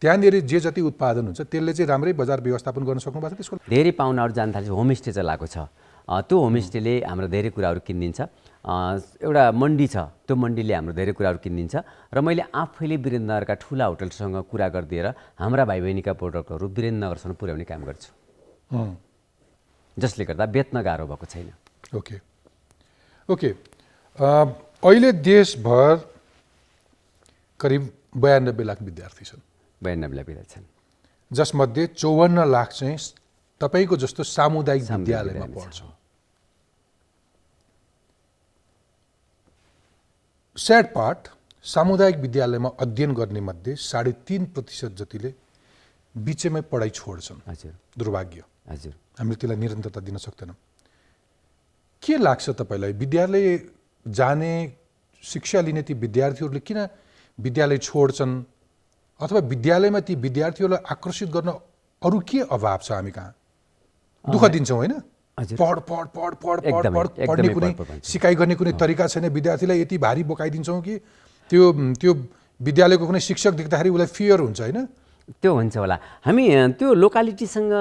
Speaker 1: त्यहाँनिर जे जति उत्पादन हुन्छ त्यसले चाहिँ राम्रै बजार व्यवस्थापन गर्न सक्नु भएको छ। त्यसको
Speaker 2: धेरै पाहुनाहरू जान थालेपछि होमस्टे चलाएको छ। त्यो होमस्टेले हाम्रो धेरै कुराहरू किनिदिन्छ। एउटा मन्डी छ, त्यो मन्डीले हाम्रो धेरै कुराहरू किनिदिन्छ र मैले आफैले वीरेन्द्रनगरका ठुला होटलसँग कुरा गरिदिएर हाम्रा भाइ बहिनीका प्रोडक्टहरू वीरेन्द्रनगरसम्म पुर्याउने काम गर्छु, जसले गर्दा बेच्न गाह्रो भएको छैन।
Speaker 1: ओके। अहिले देशभर करिब 92 लाख विद्यार्थी छन्।
Speaker 2: 92 लाख विद्यार्थी छन्,
Speaker 1: जसमध्ये 54 लाख चाहिँ तपाईँको जस्तो सामुदायिक विद्यालयमा पढ्छ। स्याड पार्ट, सामुदायिक विद्यालयमा अध्ययन गर्ने मध्ये 3.5% जतिले बिचमै पढाइ छोड्छन्। दुर्भाग्य। हामीले त्यसलाई निरन्तरता दिन सक्दैनौँ। के लाग्छ तपाईँलाई, विद्यालय जाने, शिक्षा लिने ती विद्यार्थीहरूले किन विद्यालय छोड्छन् अथवा विद्यालयमा ती विद्यार्थीहरूलाई आकर्षित गर्न अरू के अभाव छ हामी कहाँ? दुःख दिन्छौँ होइन?
Speaker 2: हजुर।
Speaker 1: पढ पढ पढ पढ पढ
Speaker 2: एकदमै,
Speaker 1: पढ पढ्ने
Speaker 2: एकदमै
Speaker 1: कुनै
Speaker 2: पढ भन्छ।
Speaker 1: सिकाइ गर्ने कुनै तरिका छैन। विद्यार्थीलाई यति भारी बोकाइदिन्छौँ कि त्यो विद्यालयको कुनै शिक्षक देख्दाखेरि उसलाई फियर हुन्छ होइन?
Speaker 2: त्यो हुन्छ होला। हामी त्यो लोकालिटीसँग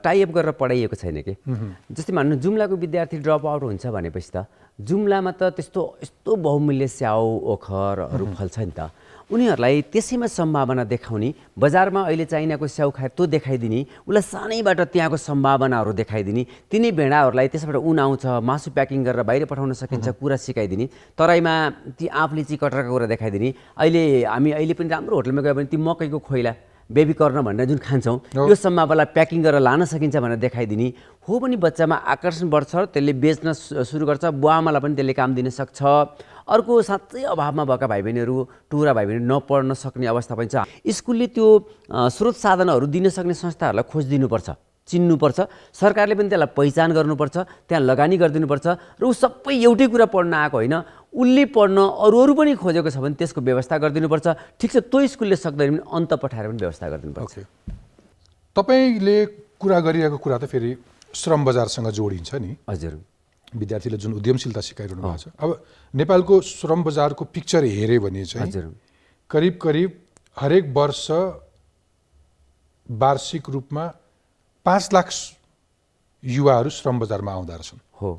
Speaker 2: टाइअप गरेर पढाइएको छैन कि। जस्तै मान्नु जुम्लाको विद्यार्थी ड्रप आउट हुन्छ भनेपछि त जुम्लामा त यस्तो बहुमूल्य स्याउ ओखरहरू फल्छ नि त। उनीहरूलाई त्यसैमा सम्भावना देखाउने, बजारमा अहिले चाइनाको स्याउ खाएर त्यो देखाइदिने, उसलाई सानैबाट त्यहाँको सम्भावनाहरू देखाइदिने, तिनै भेडाहरूलाई त्यसबाट उन आउँछ, मासु प्याकिङ गरेर बाहिर पठाउन सकिन्छ कुरा सिकाइदिने, तराईमा ती आँप लिची कटरका कुरा देखाइदिने। हामी अहिले पनि राम्रो होटलमा गयो भने ती मकैको खोइला बेबी कर्न भनेर जुन खान्छौँ यो सम्भावनालाई प्याकिङ गरेर लान सकिन्छ भनेर देखाइदिने हो भने बच्चामा आकर्षण बढ्छ, त्यसले बेच्न सुरु गर्छ, बुवाआमालाई पनि त्यसले काम दिन सक्छ। अर्को साँच्चै अभावमा भएका भाइ बहिनीहरू, टुरा भाइ बहिनी नपढ्न सक्ने अवस्था पनि छ। स्कुलले त्यो स्रोत साधनहरू दिन सक्ने संस्थाहरूलाई खोजिदिनुपर्छ, चिन्नुपर्छ। सरकारले पनि त्यसलाई पहिचान गर्नुपर्छ, त्यहाँ लगानी गरिदिनुपर्छ। र ऊ सबै एउटै कुरा पढ्न आएको होइन, उसले पढ्न अरू पनि खोजेको छ भने त्यसको व्यवस्था गरिदिनुपर्छ। ठिक छ, त्यो स्कुलले सक्दैन भने अन्त पठाएर पनि व्यवस्था गरिदिनुपर्छ।
Speaker 1: ओके, तपाईँले कुरा गरिरहेको कुरा त फेरि श्रम बजारसँग जोडिन्छ नि।
Speaker 2: हजुर,
Speaker 1: विद्यार्थीले जुन उद्यमशीलता सिकाइरहनु भएको छ, अब नेपालको श्रम बजारको पिक्चर हेऱ्यो भने चाहिँ
Speaker 2: हजुर,
Speaker 1: करिब करिब हरेक वर्ष वार्षिक रूपमा 5 लाख युवाहरू श्रम बजारमा आउँदा रहेछन्।
Speaker 2: हो।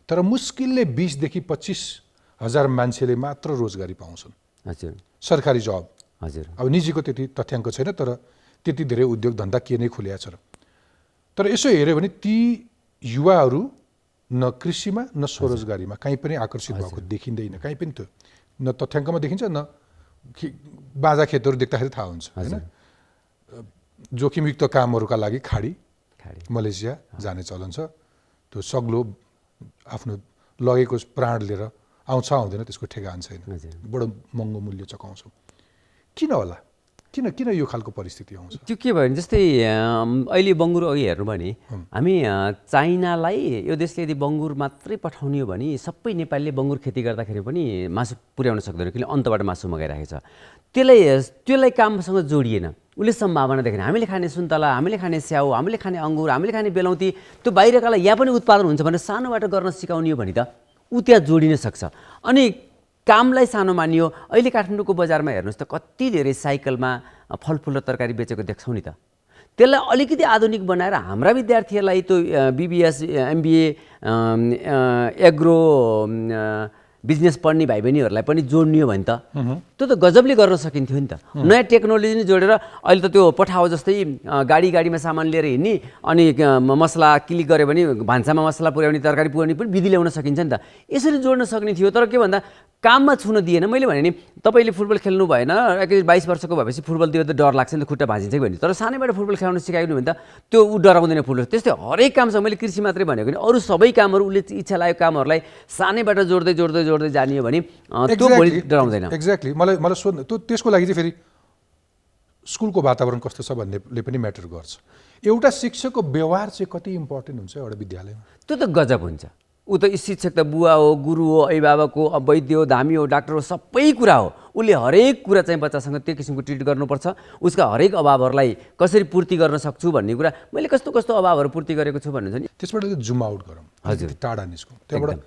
Speaker 1: तर मुस्किलले 20,000 देखि 25,000 मान्छेले मात्र रोजगारी पाउँछन्,
Speaker 2: हजुर,
Speaker 1: सरकारी जब।
Speaker 2: हजुर,
Speaker 1: अब निजीको त्यति तथ्याङ्क छैन, तर त्यति धेरै उद्योग धन्दा के नै खुलिया छ र। तर यसो हेऱ्यो भने ती युवाहरू न कृषिमा न स्वरोजगारीमा कहीँ पनि आकर्षित भएको देखिँदैन। कहीँ पनि त्यो न तथ्याङ्कमा देखिन्छ, न बाजा खेतहरू देख्दाखेरि थाहा हुन्छ होइन। जोखिमयुक्त कामहरूका लागि खाडी मलेसिया जाने चलन छ। त्यो सग्लो आफ्नो लगेको प्राण लिएर आउँछ आउँदैन त्यसको ठेगान छैन, बडो महँगो मूल्य चुकाउँछौँ। किन होला? किन यो खालको परिस्थिति आउँछ?
Speaker 2: त्यो के भयो भने जस्तै अहिले बङ्गुर अघि हेर्नु भने हामी चाइनालाई यो देशले यदि बङ्गुर मात्रै पठाउने हो भने सबै नेपालीले बङ्गुर खेती गर्दाखेरि पनि मासु पुर्याउन सक्दैन, किनभने अन्तबाट मासु मगाइराखेको छ। त्यसलाई कामसँग जोडिएन, उसले सम्भावना देखेन। हामीले खाने सुन्तला, हामीले खाने स्याउ, हामीले खाने अङ्गुर, हामीले खाने बेलौती, त्यो बाहिरकालाई यहाँ पनि उत्पादन हुन्छ भनेर सानोबाट गर्न सिकाउने हो भने त ऊ त्यहाँ जोडिन सक्छ। अनि कामलाई सानो मानियो। अहिले काठमाडौँको बजारमा हेर्नुहोस् त कति धेरै साइकलमा फलफुल र तरकारी बेचेको देख्छौँ नि त। त्यसलाई अलिकति आधुनिक बनाएर हाम्रा विद्यार्थीहरूलाई त्यो BBS, MBA, एग्रो बिजनेस पढ्ने भाइ बहिनीहरूलाई पनि जोड्ने हो भने त त्यो त गजबले गर्न सकिन्थ्यो नि त। नयाँ टेक्नोलोजी नै जोडेर अहिले त त्यो पठाओ जस्तै गाडीमा सामान लिएर हिँड्ने, अनि मसला क्लिक गऱ्यो भने भान्सामा मसला पुर्याउने, तरकारी पुर्याउने पनि विधि ल्याउन सकिन्छ नि त। यसरी जोड्न सक्ने थियो। तर के भन्दा काममा छुन दिएन। मैले भने नि तपाईँले फुटबल खेल्नु भएन, 22 वर्षको भएपछि फुटबल दियो त डर लाग्छ नि त, खुट्टा भाँचिन्छ कि भन्ने। तर सानैबाट फुटबल खेलाउन सिकाइनु भने त त्यो ऊ डराउँदैन फुटबल। त्यस्तै हरेक काम छ। मैले कृषि मात्रै भनेको नि, अरू सबै कामहरू उसले इच्छा लागेको कामहरूलाई सानैबाट जोड्दै जोड्दै जोड्दै जाने हो भने त्यो भोलि डराउँदैन।
Speaker 1: एक्ज्याक्टली। मलाई सोध्नु त्यसको लागि चाहिँ फेरि स्कुलको वातावरण कस्तो छ भन्नेले पनि म्याटर गर्छ। एउटा शिक्षकको व्यवहार चाहिँ कति इम्पोर्टेन्ट हुन्छ एउटा विद्यालयमा?
Speaker 2: त्यो त गजब हुन्छ। ऊ त शिक्षक त बुवा हो, गुरु हो, अभिभावक हो, वैद्य हो, धामी हो, डाक्टर हो, सबै कुरा हो। उसले हरेक कुरा चाहिँ बच्चासँग त्यो किसिमको ट्रिट गर्नुपर्छ। उसका हरेक अभावहरूलाई कसरी पूर्ति गर्न सक्छु भन्ने कुरा, मैले कस्तो कस्तो अभावहरू पूर्ति गरेको छु भन्नुहुन्छ नि।
Speaker 1: त्यसबाट जुम आउट गरौँ,
Speaker 2: हजुर,
Speaker 1: टाढा निस्कौँ, त्यहाँबाट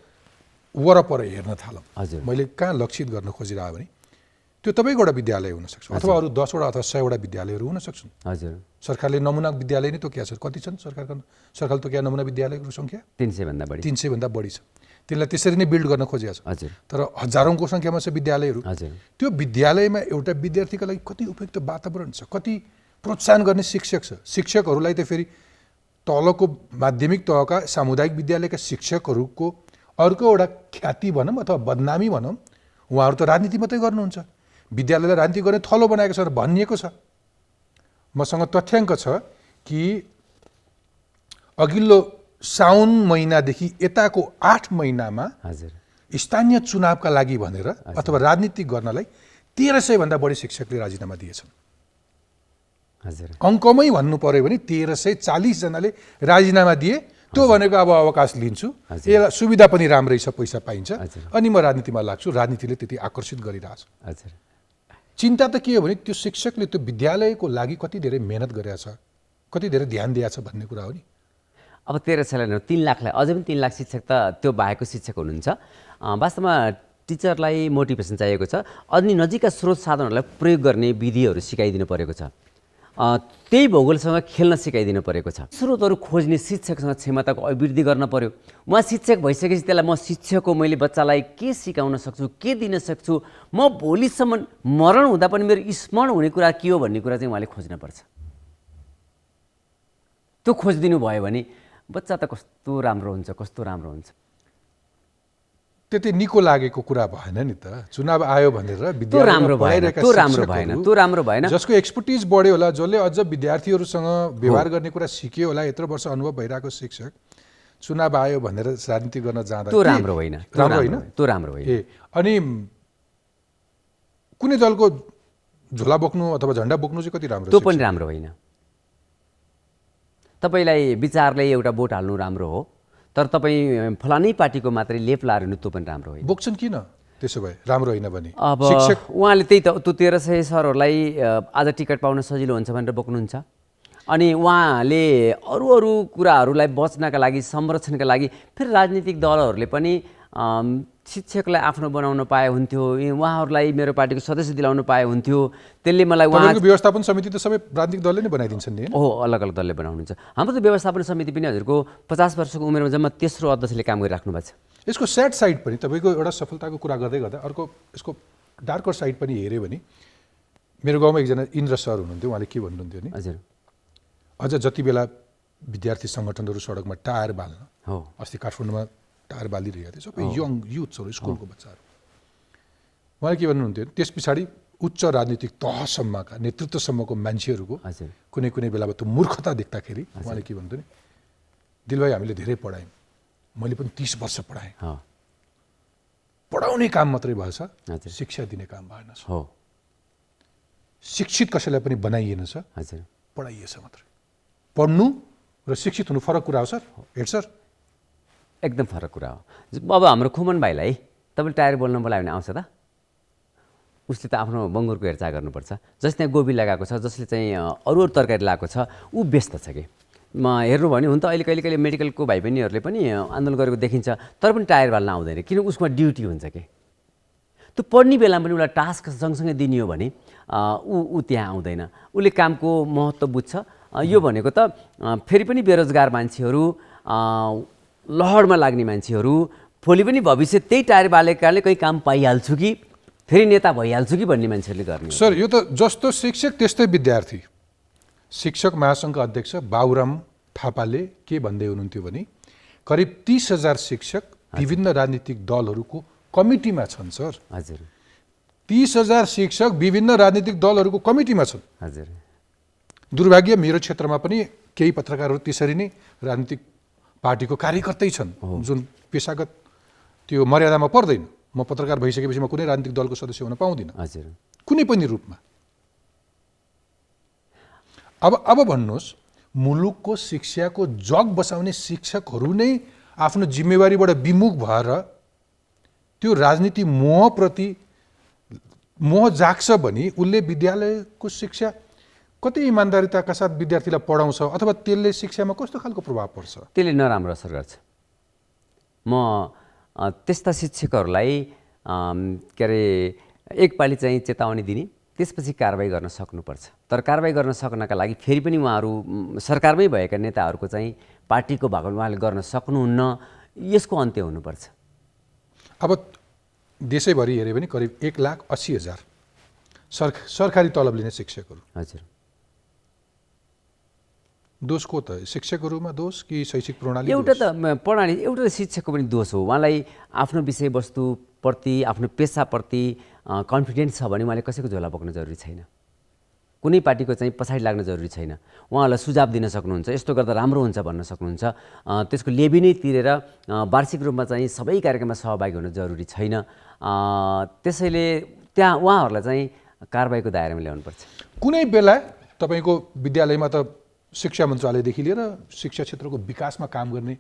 Speaker 1: वरपर हेर्न थालौँ।
Speaker 2: हजुर,
Speaker 1: मैले कहाँ लक्षित गर्न खोजिरहेको भने त्यो तपाईँको एउटा विद्यालय हुनसक्छ, अथवा अरू 10वटा अथवा 100वटा विद्यालयहरू हुन सक्छन्।
Speaker 2: हजुर,
Speaker 1: सरकारले नमुना विद्यालय नै तोकिया छ। कति छन् सरकारले तोकिया नमुना विद्यालयको सङ्ख्या?
Speaker 2: 300 भन्दा बढी।
Speaker 1: 300 भन्दा बढी छ। त्यसलाई त्यसरी नै बिल्ड गर्न खोजिया छ।
Speaker 2: हजुर,
Speaker 1: तर हजारौँको सङ्ख्यामा छ विद्यालयहरू।
Speaker 2: हजुर,
Speaker 1: त्यो विद्यालयमा एउटा विद्यार्थीका लागि कति उपयुक्त वातावरण छ, कति प्रोत्साहन गर्ने शिक्षक छ। शिक्षकहरूलाई त फेरि तलको माध्यमिक तहका सामुदायिक विद्यालयका शिक्षकहरूको अर्को एउटा ख्याति भनौँ अथवा बदनामी भनौँ, उहाँहरू त राजनीति मात्रै गर्नुहुन्छ, विद्यालयलाई राजनीति गर्ने थलो बनाएको छ भनिएको छ। मसँग तथ्याङ्क छ कि अघिल्लो साउन महिनादेखि यताको 8 महिनामा
Speaker 2: हजुर,
Speaker 1: स्थानीय चुनावका लागि भनेर अथवा राजनीति गर्नलाई 1300 भन्दा बढी शिक्षकले राजीनामा दिएछन्।
Speaker 2: हजुर,
Speaker 1: अङ्कमै भन्नु पर्यो भने 1340 जनाले राजीनामा दिए। त्यो भनेको अब अवकाश लिन्छु, यसलाई सुविधा पनि राम्रै छ, पैसा पाइन्छ, अनि म राजनीतिमा लाग्छु। राजनीतिले त्यति आकर्षित गरिरहेछ।
Speaker 2: हजुर,
Speaker 1: चिन्ता त के हो भने त्यो शिक्षकले त्यो विद्यालयको लागि कति धेरै मेहनत गरेछ, कति धेरै ध्यान दिएछ भन्ने कुरा हो नि।
Speaker 2: अब 13 सालमा 3 लाखलाई अझै पनि 3 लाख शिक्षक त त्यो बाहेकको शिक्षक हुनुहुन्छ। वास्तवमा टिचरलाई मोटिभेसन चाहिएको छ, अनि नजिकका स्रोत साधनहरूलाई प्रयोग गर्ने विधिहरू सिकाइदिनु परेको छ, त्यही भूगोलसँग खेल्न सिकाइदिनु परेको छ। स्रोतहरू खोज्ने शिक्षकसँग क्षमताको अभिवृद्धि गर्न पर्यो। उहाँ शिक्षक भइसकेपछि त्यसलाई म शिक्षक हो, मैले बच्चालाई के सिकाउन सक्छु, के दिन सक्छु, म भोलिसम्म मरण हुँदा पनि मेरो स्मरण हुने कुरा के हो भन्ने कुरा चाहिँ उहाँले खोज्नुपर्छ। त्यो खोजिदिनु भयो भने बच्चा त कस्तो राम्रो हुन्छ, कस्तो राम्रो हुन्छ।
Speaker 1: त्यति निको लागेको कुरा भएन नि त। चुनाव आयो भनेर
Speaker 2: त्यो राम्रो भएन, त्यो राम्रो भएन, त्यो राम्रो भएन।
Speaker 1: जसको एक्सपर्टिज बढ्यो होला, जसले अझ विद्यार्थीहरूसँग व्यवहार गर्ने कुरा सिक्यो होला, यत्रो वर्ष अनुभव भइरहेको शिक्षक चुनाव आयो भनेर राजनीति गर्न जाँदा
Speaker 2: त्यो राम्रो होइन,
Speaker 1: राम्रो होइन,
Speaker 2: त्यो राम्रो होइन।
Speaker 1: अनि कुनै दलको झोला बोक्नु अथवा झन्डा बोक्नु चाहिँ कति राम्रो?
Speaker 2: त्यो पनि राम्रो होइन। तपाईँलाई विचारले एउटा भोट हाल्नु राम्रो हो, तर तपाईँ फलानै पार्टीको मात्रै लेप लाएर हिँड्नु त्यो पनि राम्रो होइन।
Speaker 1: बोक्छन् किन त्यसो भए राम्रो होइन भने?
Speaker 2: अब उहाँले त्यही त त्यो 1300 सरहरूलाई आज टिकट पाउन सजिलो हुन्छ भनेर बोक्नुहुन्छ, अनि उहाँले अरू अरू कुराहरूलाई बच्नका लागि, संरक्षणका लागि फेरि राजनीतिक दलहरूले पनि शिक्षकलाई आफ्नो बनाउन पाए हुन्थ्यो, उहाँहरूलाई मेरो पार्टीको सदस्य दिलाउन पाए हुन्थ्यो। त्यसले मलाई उहाँ
Speaker 1: व्यवस्थापन समिति त सबै राजनीतिक दलले नै बनाइदिन्छन् नि?
Speaker 2: हो, अलग अलग दलले बनाउनुहुन्छ। हाम्रो त व्यवस्थापन समिति पनि हजुरको 50 वर्षको उमेरमा जम्मा तेस्रो अध्यक्षले काम गरिराख्नु भएको छ।
Speaker 1: यसको स्याड साइड पनि, तपाईँको एउटा सफलताको कुरा गर्दै गर्दा अर्को यसको डार्कर साइड पनि हेऱ्यो भने, मेरो गाउँमा एकजना इन्द्र सर हुनुहुन्थ्यो, उहाँले के भन्नुहुन्थ्यो नि,
Speaker 2: हजुर
Speaker 1: अझ जति बेला विद्यार्थी सङ्गठनहरू सडकमा टायर बाल्न,
Speaker 2: हो,
Speaker 1: अस्ति काठमाडौँमा टायर बालिरहेको थियो, सबै यङ युथ्सहरू, स्कुलको बच्चाहरू, उहाँले के भन्नुहुन्थ्यो, त्यस पछाडि उच्च राजनीतिक तहसम्मका नेतृत्वसम्मको मान्छेहरूको कुनै कुनै बेलामा त्यो मूर्खता देख्दाखेरि उहाँले के भन्थ्यो नि, दिलभाइ हामीले धेरै पढायौँ, मैले पनि 30 वर्ष पढाएँ, पढाउने काम मात्रै भएछ, शिक्षा दिने काम भएन।
Speaker 2: हो,
Speaker 1: शिक्षित कसैलाई पनि बनाइएन छ,
Speaker 2: हजुर,
Speaker 1: पढाइएछ मात्रै। पढ्नु र शिक्षित हुनु फरक कुरा हो सर, हेड सर?
Speaker 2: एकदम फरक कुरा हो। अब हाम्रो खुमन भाइलाई तपाईँले टायर बोल्न बोलायो भने आउँछ त? उसले त आफ्नो बङ्गुरको हेरचाह गर्नुपर्छ। जसले त्यहाँ गोबी लगाएको छ, जसले चाहिँ अरू अरू तरकारी लगाएको छ, ऊ व्यस्त छ कि हेर्नु भने हुन त अहिले कहिले कहिले मेडिकलको भाइ बहिनीहरूले पनि आन्दोलन गरेको देखिन्छ, तर पनि टायर बाल्न आउँदैन, किन उसमा ड्युटी हुन्छ कि। त्यो पढ्ने बेलामा पनि उसलाई टास्क सँगसँगै दिने हो भने ऊ त्यहाँ आउँदैन, उसले कामको महत्त्व बुझ्छ। यो भनेको त फेरि पनि बेरोजगार मान्छेहरू, लहरमा लाग्ने मान्छेहरू, भोलि पनि भविष्य त्यही टायर बालेको कारणले कहीँ काम पाइहाल्छु कि फेरि नेता भइहाल्छु कि भन्ने मान्छेहरूले गर्ने।
Speaker 1: सर, यो त जस्तो शिक्षक त्यस्तै विद्यार्थी। शिक्षक महासङ्घका अध्यक्ष बाबुराम थापाले के भन्दै हुनुहुन्थ्यो भने, करिब 30,000 शिक्षक विभिन्न राजनीतिक दलहरूको कमिटीमा छन् सर।
Speaker 2: हजुर,
Speaker 1: 30,000 शिक्षक विभिन्न राजनीतिक दलहरूको कमिटीमा छन्।
Speaker 2: हजुर,
Speaker 1: दुर्भाग्य मेरो क्षेत्रमा पनि केही पत्रकारहरू त्यसरी नै राजनीतिक पार्टीको कार्यकर्तै छन्, जुन पेसागत त्यो मर्यादामा पर्दैन। म पत्रकार भइसकेपछि म कुनै राजनीतिक दलको सदस्य हुन पाउँदिनँ,
Speaker 2: हजुर,
Speaker 1: कुनै पनि रूपमा। अब भन्नुहोस्, मुलुकको शिक्षाको जग बसाउने शिक्षकहरू नै आफ्नो जिम्मेवारीबाट विमुख भएर त्यो राजनीति मोह जाग्छ भने उसले विद्यालयको शिक्षा कति इमान्दारिताका साथ विद्यार्थीलाई पढाउँछ, अथवा त्यसले शिक्षामा कस्तो खालको प्रभाव पर्छ?
Speaker 2: त्यसले नराम्रो असर गर्छ। म त्यस्ता शिक्षकहरूलाई के अरे एकपालि चाहिँ चेतावनी दिने, त्यसपछि कारबाही गर्न सक्नुपर्छ। तर कारबाही गर्न सक्नका लागि फेरि पनि उहाँहरू सरकारमै भएका नेताहरूको चाहिँ पार्टीको भागमा उहाँले गर्न सक्नुहुन्न, यसको अन्त्य हुनुपर्छ।
Speaker 1: अब देशैभरि हेऱ्यो भने करिब 1,80,000 सरकारी तलब लिने शिक्षकहरू।
Speaker 2: हजुर,
Speaker 1: दोष को त? शिक्षकहरूमा दोष कि शैक्षिक प्रणाली?
Speaker 2: एउटा त प्रणाली, एउटा त शिक्षकको पनि दोष हो। उहाँलाई आफ्नो विषयवस्तुप्रति, आफ्नो पेसाप्रति कन्फिडेन्स छ भने उहाँले कसैको झोला बोक्न जरुरी छैन, कुनै पार्टीको चाहिँ पछाडि लाग्न जरुरी छैन। उहाँहरूलाई सुझाव दिन सक्नुहुन्छ, यस्तो गर्दा राम्रो हुन्छ भन्न सक्नुहुन्छ। त्यसको लेबी नै तिरेर वार्षिक रूपमा चाहिँ सबै कार्यक्रममा सहभागी हुन जरुरी छैन। त्यसैले त्यहाँ उहाँहरूलाई चाहिँ कारबाहीको दायरामा ल्याउनुपर्छ।
Speaker 1: कुनै बेला तपाईँको विद्यालयमा त शिक्षा मन्त्रालयदेखि लिएर शिक्षा क्षेत्रको विकासमा काम गर्ने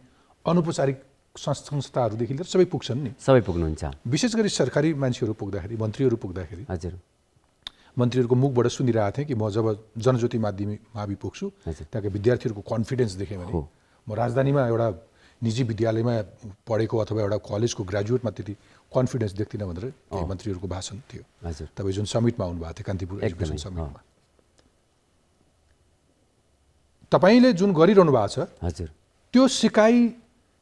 Speaker 1: अनौपचारिक संस्थाहरूदेखि लिएर सबै पुग्छन् नि?
Speaker 2: सबै पुग्नुहुन्छ।
Speaker 1: विशेष गरी सरकारी मान्छेहरू पुग्दाखेरि, मन्त्रीहरू पुग्दाखेरि
Speaker 2: हजुर
Speaker 1: मन्त्रीहरूको मुखबाट सुनिरहेको थिएँ कि म जब जनज्योति मावि पुग्छु त्यहाँका विद्यार्थीहरूको कन्फिडेन्स देखेँ भने म राजधानीमा एउटा निजी विद्यालयमा पढेको अथवा एउटा कलेजको ग्रेजुएटमा त्यति कन्फिडेन्स देख्दिनँ भनेर त्यही मन्त्रीहरूको भाषण थियो
Speaker 2: हजुर
Speaker 1: तपाईँ जुन समिटमा आउनुभएको थियो कान्तिपुर एजुकेसन समिटमा तपाईँले जुन गरिरहनु भएको छ
Speaker 2: हजुर
Speaker 1: त्यो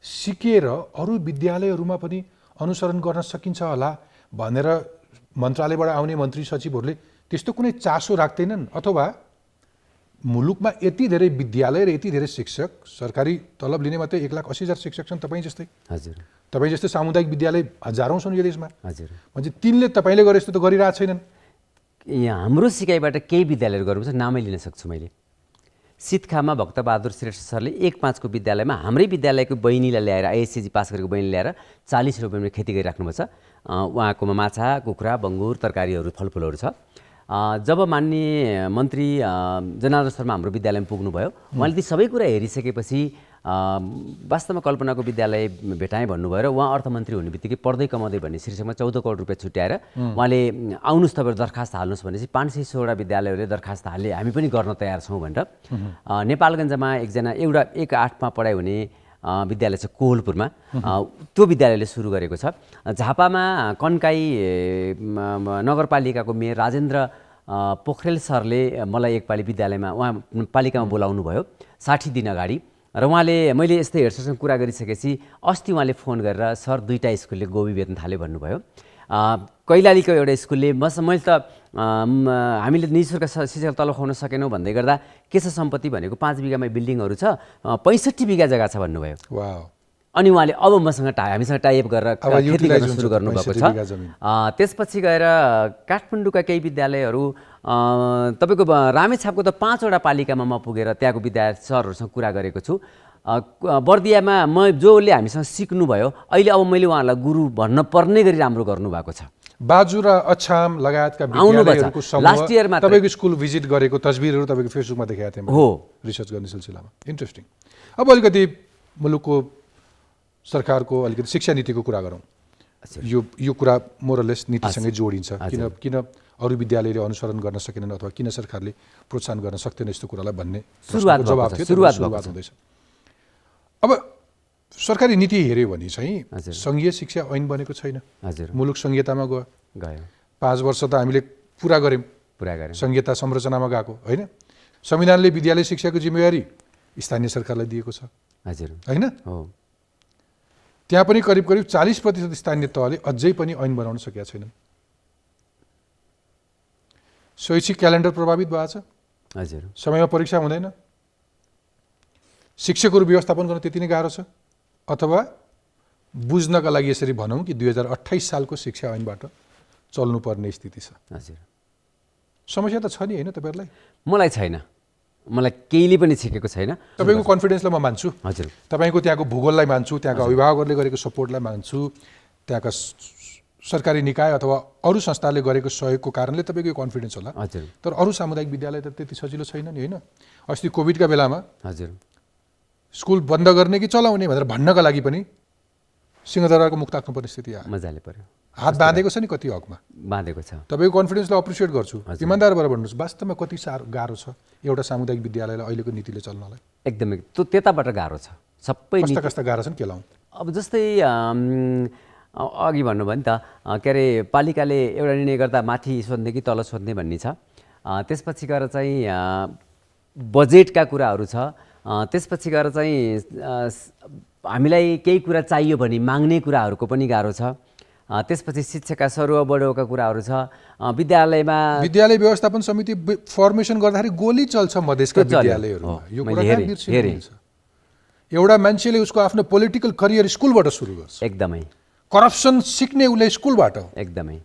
Speaker 1: सिकेर अरू विद्यालयहरूमा पनि अनुसरण गर्न सकिन्छ होला भनेर मन्त्रालयबाट आउने मन्त्री सचिवहरूले त्यस्तो कुनै चासो राख्दैनन् अथवा मुलुकमा यति धेरै विद्यालय र यति धेरै शिक्षक सरकारी तलब लिने मात्रै 1,80,000 शिक्षक छन् तपाईँ जस्तै
Speaker 2: हजुर
Speaker 1: तपाईँ जस्तै सामुदायिक विद्यालय हजारौँ छन् यो देशमा
Speaker 2: हजुर
Speaker 1: भने तिनले तपाईँले गरे जस्तो त गरिरहेको छैनन्
Speaker 2: यहाँ हाम्रो सिकाइबाट केही विद्यालयहरू गर्नुपर्छ नामै लिन सक्छु मैले सितखामा भक्तबहादुर श्रेष्ठ सरले 1-5 को विद्यालयमा हाम्रै विद्यालयको बहिनीलाई ल्याएर आइएससी पास गरेको बहिनी ल्याएर 40 रुपियाँमा खेती गरिराख्नु भएको छ उहाँकोमा माछा कुखुरा बङ्गुर तरकारीहरू फलफुलहरू छ जब माननीय मन्त्री जनार्दन शर्मा हाम्रो विद्यालयमा पुग्नुभयो उहाँले ती सबै कुरा हेरिसकेपछि वास्तवमा कल्पनाको विद्यालय भेटाएँ भन्नुभयो र उहाँ अर्थमन्त्री हुने बित्तिकै पढ्दै कमाउँदै भन्ने शीर्षकमा 14 करोड रुपियाँ छुट्याएर उहाँले आउनुहोस् तपाईँहरू दरखास्त हाल्नुहोस् भनेपछि 516 विद्यालयहरूले दरखास्त हाले हामी पनि गर्न तयार छौँ भनेर नेपालगञ्जमा एउटा 1-8 मा पढाइ हुने विद्यालय छ कोहलपुरमा त्यो विद्यालयले सुरु गरेको छ झापामा कन्काई नगरपालिकाको मेयर राजेन्द्र पोखरेल सरले मलाई एकपालि विद्यालयमा उहाँ पालिकामा बोलाउनु भयो 60 दिन अगाडि र उहाँले मैले यस्तै हेडसरसँग कुरा गरिसकेपछि अस्ति उहाँले फोन गरेर सर 2टा स्कुलले गोबी बेच्न थाल्यो भन्नुभयो कैलालीको एउटा स्कुलले मैले त हामीले निःशुल्क शिक्षक तलब खुवाउन सकेनौँ भन्दै गर्दा के छ सम्पत्ति भनेको 5 बिघामा बिल्डिङहरू छ 65 बिघा जग्गा छ भन्नुभयो अनि उहाँले अब हामीसँग टाइप गरेर खेती गर्न सुरु गर्नुभएको छ त्यसपछि गएर काठमाडौँका केही विद्यालयहरू तपाईँको रामेछापको त 5वटा पालिकामा म पुगेर त्यहाँको विद्यार्थी सरहरूसँग कुरा गरेको छु बर्दियामा जसले हामीसँग सिक्नुभयो अहिले अब मैले उहाँहरूलाई गुरु भन्न पर्ने गरी राम्रो गर्नुभएको छ
Speaker 1: बाजु र अछाम लगायतका विद्यालयहरूको समूह तपाईँको स्कुल भिजिट गरेको तस्बिरहरू तपाईँको फेसबुकमा देखाएको थिएँ
Speaker 2: हो
Speaker 1: रिसर्च गर्ने सिलसिलामा इन्ट्रेस्टिङ अब अलिकति मुलुकको सरकारको अलिकति शिक्षा नीतिको कुरा गरौँ यो कुरा मोरलेस नीतिसँगै जोडिन्छ किन अरू विद्यालयले अनुसरण गर्न सकेनन् अथवा किन सरकारले प्रोत्साहन गर्न सक्दैन यस्तो कुरालाई भन्ने जवाब थियो सुरुवात हुँदैछ अब सरकारी नीति हेऱ्यो भने चाहिँ सङ्घीय शिक्षा ऐन बनेको छैन मुलुक सङ्घीयतामा गयो 5 वर्ष त हामीले पुरा गऱ्यौँ सङ्घीयता संरचनामा गएको होइन संविधानले विद्यालय शिक्षाको जिम्मेवारी स्थानीय सरकारलाई दिएको छ होइन त्यहाँ पनि करिब 40% स्थानीय तहले अझै पनि ऐन बनाउन सकेका छैनन् शैक्षिक क्यालेन्डर प्रभावित भएको छ समयमा परीक्षा हुँदैन शिक्षकहरू व्यवस्थापन गर्न त्यति नै गाह्रो छ अथवा बुझ्नका लागि यसरी भनौँ कि 2028 सालको शिक्षा ऐनबाट चल्नुपर्ने स्थिति छ समस्या त छ नि होइन तपाईँहरूलाई
Speaker 2: मलाई छैन मलाई केहीले पनि सिकेको छैन
Speaker 1: तपाईँको कन्फिडेन्सलाई म मान्छु तपाईँको त्यहाँको भूगोललाई मान्छु त्यहाँका अभिभावकहरूले गरेको सपोर्टलाई मान्छु त्यहाँका सरकारी निकाय अथवा अरू संस्थाले गरेको सहयोगको कारणले तपाईँको यो कन्फिडेन्स होला तर अरू सामुदायिक विद्यालय त त्यति सजिलो छैन नि होइन अस्ति कोभिडका बेलामा स्कुल बन्द गर्ने कि चलाउने भनेर भन्नका लागि पनि सिंहदरबारको मुख ताक्नु पर्ने स्थिति आयो
Speaker 2: मजाले पर्यो
Speaker 1: हात बाँधेको छ नि कति हकमा
Speaker 2: बाँधेको छ
Speaker 1: तपाईँको कन्फिडेन्सलाई अप्रिसिएट गर्छु इमान्दार भएर भन्नुहोस् वास्तवमा कति गाह्रो छ एउटा सामुदायिक विद्यालयलाई अहिलेको नीतिले चल्नलाई
Speaker 2: एकदमै त्यताबाट गाह्रो छ सबै
Speaker 1: कस्ता गाह्रो छन् के लाउँ
Speaker 2: अब जस्तै अघि भन्नुभयो नि त के अरे पालिकाले एउटा निर्णय गर्दा माथि सोध्ने कि तल सोध्ने भन्ने छ त्यसपछि गएर चाहिँ बजेटका कुराहरू छ त्यसपछि गएर चाहिँ हामीलाई केही कुरा चाहियो भने माग्ने कुराहरूको पनि गाह्रो छ त्यसपछि शिक्षकका सरुवा बढाउका कुराहरू छ विद्यालयमा
Speaker 1: विद्यालय व्यवस्थापन समिति फर्मेसन गर्दाखेरि गोली चल्छ मधेसका विद्यालयहरूमा यो कुरा एउटा मान्छेले उसको आफ्नो पोलिटिकल करियर स्कुलबाट सुरु गर्छ
Speaker 2: एकदमै
Speaker 1: करप्सन सिक्ने उसले स्कुलबाट
Speaker 2: एकदमै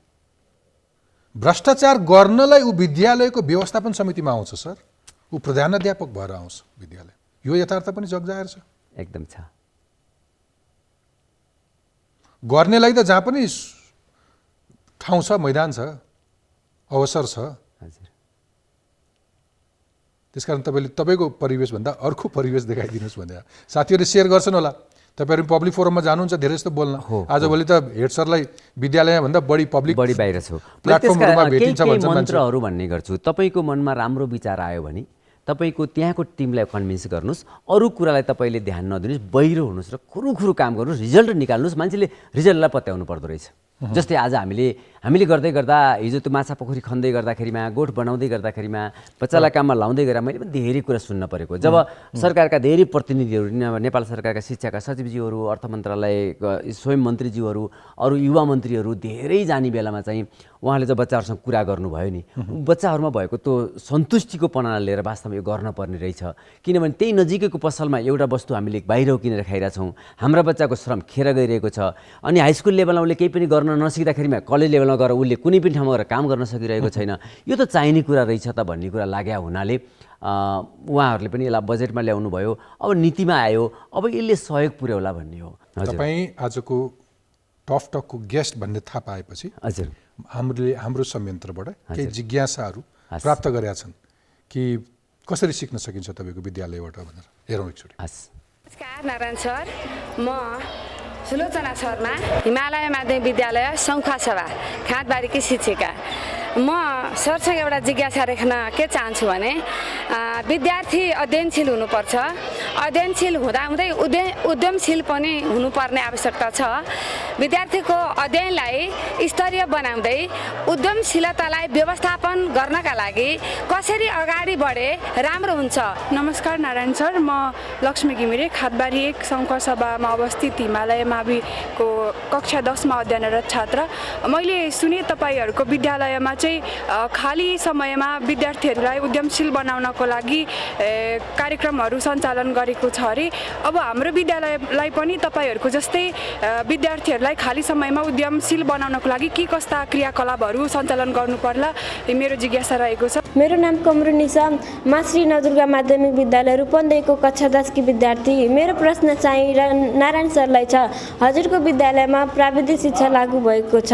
Speaker 1: भ्रष्टाचार गर्नलाई ऊ विद्यालयको व्यवस्थापन समितिमा आउँछ सर ऊ प्रधानाध्यापक भएर आउँछ विद्यालय यो यथार्थ पनि जगजाहेर छ
Speaker 2: एकदम छ
Speaker 1: गर्नेलाई त जहाँ पनि ठाउँ छ मैदान छ अवसर छ त्यसकारण तपाईँले तपाईँको परिवेशभन्दा अर्को परिवेश देखाइदिनुहोस् भने साथीहरूले सेयर गर्छन् होला तपाईँहरू पब्लिक फोरममा जानुहुन्छ धेरै जस्तो बोल्न आजभोलि त हेड सरलाई विद्यालय भन्दा बढी
Speaker 2: बाहिर छु
Speaker 1: प्लेटफर्महरुमा भेटिन्छ भन्छ मान्छे।
Speaker 2: मन्त्रहरू भन्ने गर्छु तपाईँको मनमा राम्रो विचार आयो भने तपाईँको त्यहाँको टिमलाई कन्भिन्स गर्नुहोस्, अरू कुरालाई तपाईँले ध्यान नदिनुहोस्, बहिरो हुनुहोस् र खुरुखुरु काम गर्नुहोस्, रिजल्ट निकाल्नुहोस्। मान्छेले रिजल्टलाई पत्याउनु पर्दो रहेछ। जस्तै आज हामीले गर्दै गर्दा हिजो त्यो माछा पोखरी खन्दै गर्दाखेरिमा, गोठ बनाउँदै गर्दाखेरिमा, बच्चालाई काममा लाउँदै गर्दा मैले पनि धेरै कुरा सुन्न परेको। जब सरकारका धेरै प्रतिनिधिहरू, नेपाल सरकारका शिक्षाका सचिवज्यूहरू, अर्थ मन्त्रालय स्वयं मन्त्रीज्यूहरू, अरू युवा मन्त्रीहरू धेरै जाने बेलामा चाहिँ उहाँले जब बच्चाहरूसँग कुरा गर्नुभयो नि, बच्चाहरूमा भएको त्यो सन्तुष्टिको पनालाई लिएर वास्तवमा यो गर्न पर्ने रहेछ। किनभने त्यही नजिकैको पसलमा एउटा वस्तु हामीले बाहिर किनेर खाइरहेछौँ, हाम्रा बच्चाको श्रम खेर गइरहेको छ। अनि हाई स्कुल लेभलमा उसले केही पनि गर्न नसिक्दाखेरिमा कलेज लेभलमा गएर उसले कुनै पनि ठाउँमा गएर काम गर्न सकिरहेको छैन। यो त चाहिने कुरा रहेछ त भन्ने कुरा लाग्या हुनाले उहाँहरूले पनि यसलाई बजेटमा ल्याउनु भयो। अब नीतिमा आयो, अब यसले सहयोग पुर्याउला भन्ने हो।
Speaker 1: तपाईँ आजको टफ टकको गेस्ट भन्ने थाहा पाएपछि
Speaker 2: हजुर
Speaker 1: हाम्रो संयन्त्रबाट केही जिज्ञासाहरू प्राप्त गरेका छन् कि कसरी सिक्न सकिन्छ तपाईँको विद्यालयबाट भनेर हेरौँ एकचोटि।
Speaker 5: नमस्कार नारायण सर, म सुलोचना शर्मा, हिमालय माध्यमिक विद्यालय सङ्खुवासभा खाँदबारीकी शिक्षिका। म सरसँग एउटा जिज्ञासा राख्न के चाहन्छु भने विद्यार्थी अध्ययनशील हुनुपर्छ। अध्ययनशील हुँदाहुँदै उद्यमशील पनि हुनुपर्ने आवश्यकता छ। विद्यार्थीको अध्ययनलाई स्तरीय बनाउँदै उद्यमशीलतालाई व्यवस्थापन गर्नका लागि कसरी अगाडि बढे राम्रो हुन्छ?
Speaker 6: नमस्कार नारायण सर, म लक्ष्मी घिमिरे, खाँदबारी 1 सङ्खुवासभामा अवस्थित हिमालय माविको कक्षा 10 मा अध्ययनरत छात्र। मैले सुने तपाईँहरूको विद्यालयमा चाहिँ खाली समयमा विद्यार्थीहरूलाई उद्यमशील बनाउनको लागि कार्यक्रमहरू सञ्चालन गरेको छ अरे। अब हाम्रो विद्यालयलाई पनि तपाईँहरूको जस्तै विद्यार्थीहरूलाई खाली समयमा उद्यमशील बनाउनको लागि के कस्ता क्रियाकलापहरू सञ्चालन गर्नु पर्ला, मेरो जिज्ञासा रहेको छ।
Speaker 7: मेरो नाम कमरू निसा, माश्री नवदुर्गा माध्यमिक विद्यालय रूपन्देहीको कक्षा 10 की विद्यार्थी। मेरो प्रश्न चाहिँ नारायण सरलाई छ। हजुरको विद्यालयमा प्राविधिक शिक्षा लागू भएको छ,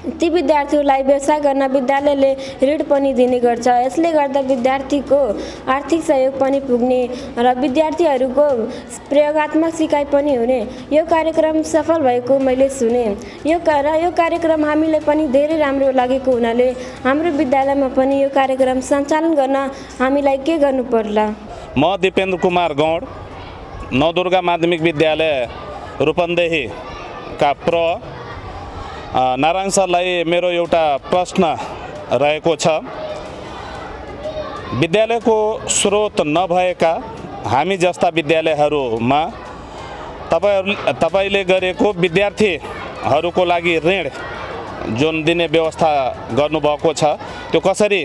Speaker 7: ती विद्यार्थीहरूलाई व्यवसाय गर्न विद्यालयले ऋण पनि दिने गर्छ। यसले गर्दा विद्यार्थीको आर्थिक सहयोग पनि पुग्ने र विद्यार्थीहरूको प्रयोगात्मक सिकाइ पनि हुने। यो कार्यक्रम सफल भएको मैले सुने। यो कार्यक्रम हामीलाई पनि धेरै राम्रो लागेको हुनाले हाम्रो विद्यालयमा पनि यो कार्यक्रम सञ्चालन गर्न हामीलाई के गर्नु पर्ला?
Speaker 8: म दिपेन्द्र कुमार गौड, नवदुर्गा माध्यमिक विद्यालय रूपन्देहीका नारायण सरलाई मेरो एउटा प्रश्न रहेको छ। विद्यालयको स्रोत नभएका हामी जस्ता विद्यालयहरूमा तपाईले गरेको विद्यार्थीहरूको लागि ऋण जुन दिने व्यवस्था गर्नुभएको छ त्यो कसरी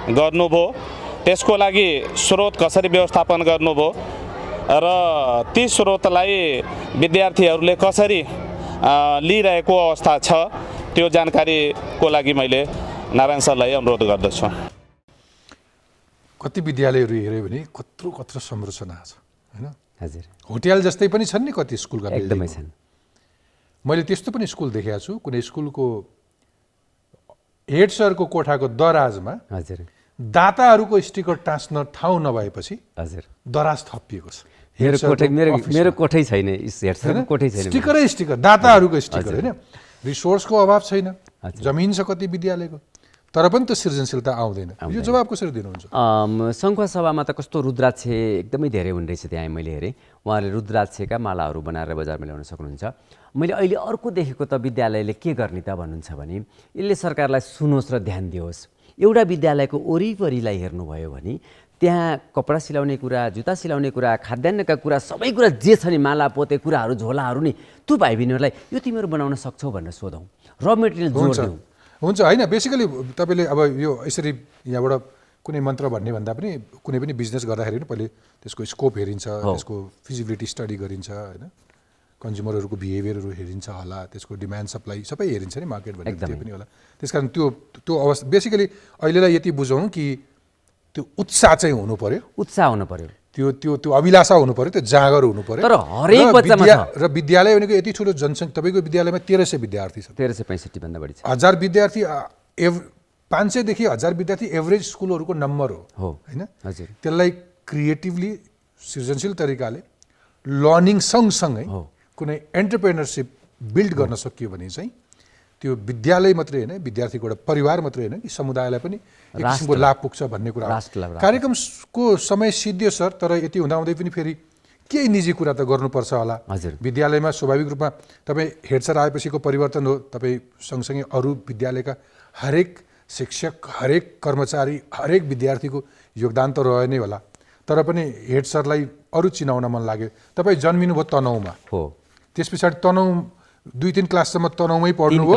Speaker 8: गर्नुभयो, त्यसको लागि स्रोत कसरी व्यवस्थापन गर्नुभयो र ती स्रोतलाई विद्यार्थीहरूले कसरी लिइरहेको अवस्था छ, त्यो जानकारीको लागि मैले नारायण सरलाई अनुरोध गर्दछु।
Speaker 1: कति विद्यालयहरू हेऱ्यो भने कत्रो संरचना छ हैन?
Speaker 2: हजुर,
Speaker 1: होटल जस्तै पनि छन् नि कति स्कुलका
Speaker 2: एकदमै छन्।
Speaker 1: मैले त्यस्तो पनि स्कुल देखेको छु, कुनै स्कुलको हेड सरको कोठाको दराजमा
Speaker 2: हजुर
Speaker 1: दाताहरूको स्टिकर टाँस्न ठाउँ नभएपछि
Speaker 2: हजुर
Speaker 1: दराज थपिएको छ।
Speaker 2: मेरो कोठै छैन, हेडसरको कोठै छैन,
Speaker 1: स्टिकर दाताहरूको स्टिकर हैन। रिसोर्सको अभाव छैन, जमिन छ कति विद्यालयको, तर पनि त्यो सृजनशीलता आउँदैन। यो जवाब कसरी दिनुहुन्छ?
Speaker 2: सङ्खुवासभामा त कस्तो रुद्राक्ष एकदमै धेरै हुने रहेछ त्यहाँ मैले हेरेँ। उहाँले रुद्राक्षका मालाहरू बनाएर बजारमा ल्याउन सक्नुहुन्छ। मैले अहिले अर्को देखेको त विद्यालयले के गर्ने त भन्नुहुन्छ भने यसले सरकारलाई सुनोस् र ध्यान दियोस्। एउटा विद्यालयको वरिपरिलाई हेर्नुभयो भने त्यहाँ कपडा सिलाउने कुरा, जुत्ता सिलाउने कुरा, खाद्यान्नका कुरा, सबै कुरा जे छ नि, माला पोते कुराहरू, झोलाहरू नि, त्यो भाइ बहिनीहरूलाई यो तिमीहरू बनाउन सक्छौ भनेर सोधौँ, र मेटेरियल जोड्यौँ।
Speaker 1: हुन्छ होइन, बेसिकली तपाईँले अब यो यसरी यहाँबाट कुनै मन्त्र भन्ने भन्दा पनि कुनै पनि बिजनेस गर्दाखेरि पनि पहिले त्यसको स्कोप हेरिन्छ, त्यसको फिजिबिलिटी स्टडी गरिन्छ होइन, कन्ज्युमरहरूको बिहेभियरहरू हेरिन्छ होला, त्यसको डिमान्ड सप्लाई सबै हेरिन्छ नि, मार्केट भन्ने त्यो पनि होला। त्यसकारण त्यो अवस्था बेसिकली अहिलेलाई यति बुझौँ कि त्यो उत्साह चाहिँ हुनु पर्यो, त्यो अभिलाषा हुनु पर्यो, त्यो जाँगर हुनु पर्यो।
Speaker 2: तर हरेक बच्चामा छ।
Speaker 1: र विद्यालय भनेको यति ठुलो जनसङ्ख्या, तपाईँको विद्यालयमा 1300 विद्यार्थी छ,
Speaker 2: 1365 भन्दा बढी छ।
Speaker 1: 1000 विद्यार्थी 500 देखि 1000 विद्यार्थी एभरेज स्कुलहरूको नम्बर हो हैन?
Speaker 2: हजुर,
Speaker 1: त्यसलाई क्रिएटिभली सृजनशील तरिकाले लर्निङ सँगसँगै कुनै एन्टरप्रेनरसिप बिल्ड गर्न सकियो भने चाहिँ त्यो विद्यालय मात्रै होइन, विद्यार्थीको एउटा परिवार मात्रै होइन कि समुदायलाई पनि एक किसिमको लाभ पुग्छ भन्ने कुरा हो। कार्यक्रमको समय सिद्धियो सर, तर यति हुँदाहुँदै पनि फेरि केही निजी कुरा त गर्नुपर्छ होला। विद्यालयमा स्वाभाविक रूपमा तपाईँ हेड सर आएपछिको परिवर्तन हो, तपाईँ सँगसँगै अरू विद्यालयका हरेक शिक्षक, हरेक कर्मचारी, हरेक विद्यार्थीको योगदान त रह्यो नै होला, तर पनि हेड सरलाई अरू चिनाउन मन लाग्यो। तपाईँ जन्मिनुभयो तनहुँमा
Speaker 2: हो,
Speaker 1: त्यस पछाडि तनहुँ 2-3 क्लाससम्म तनहुँमै पढ्नुभयो,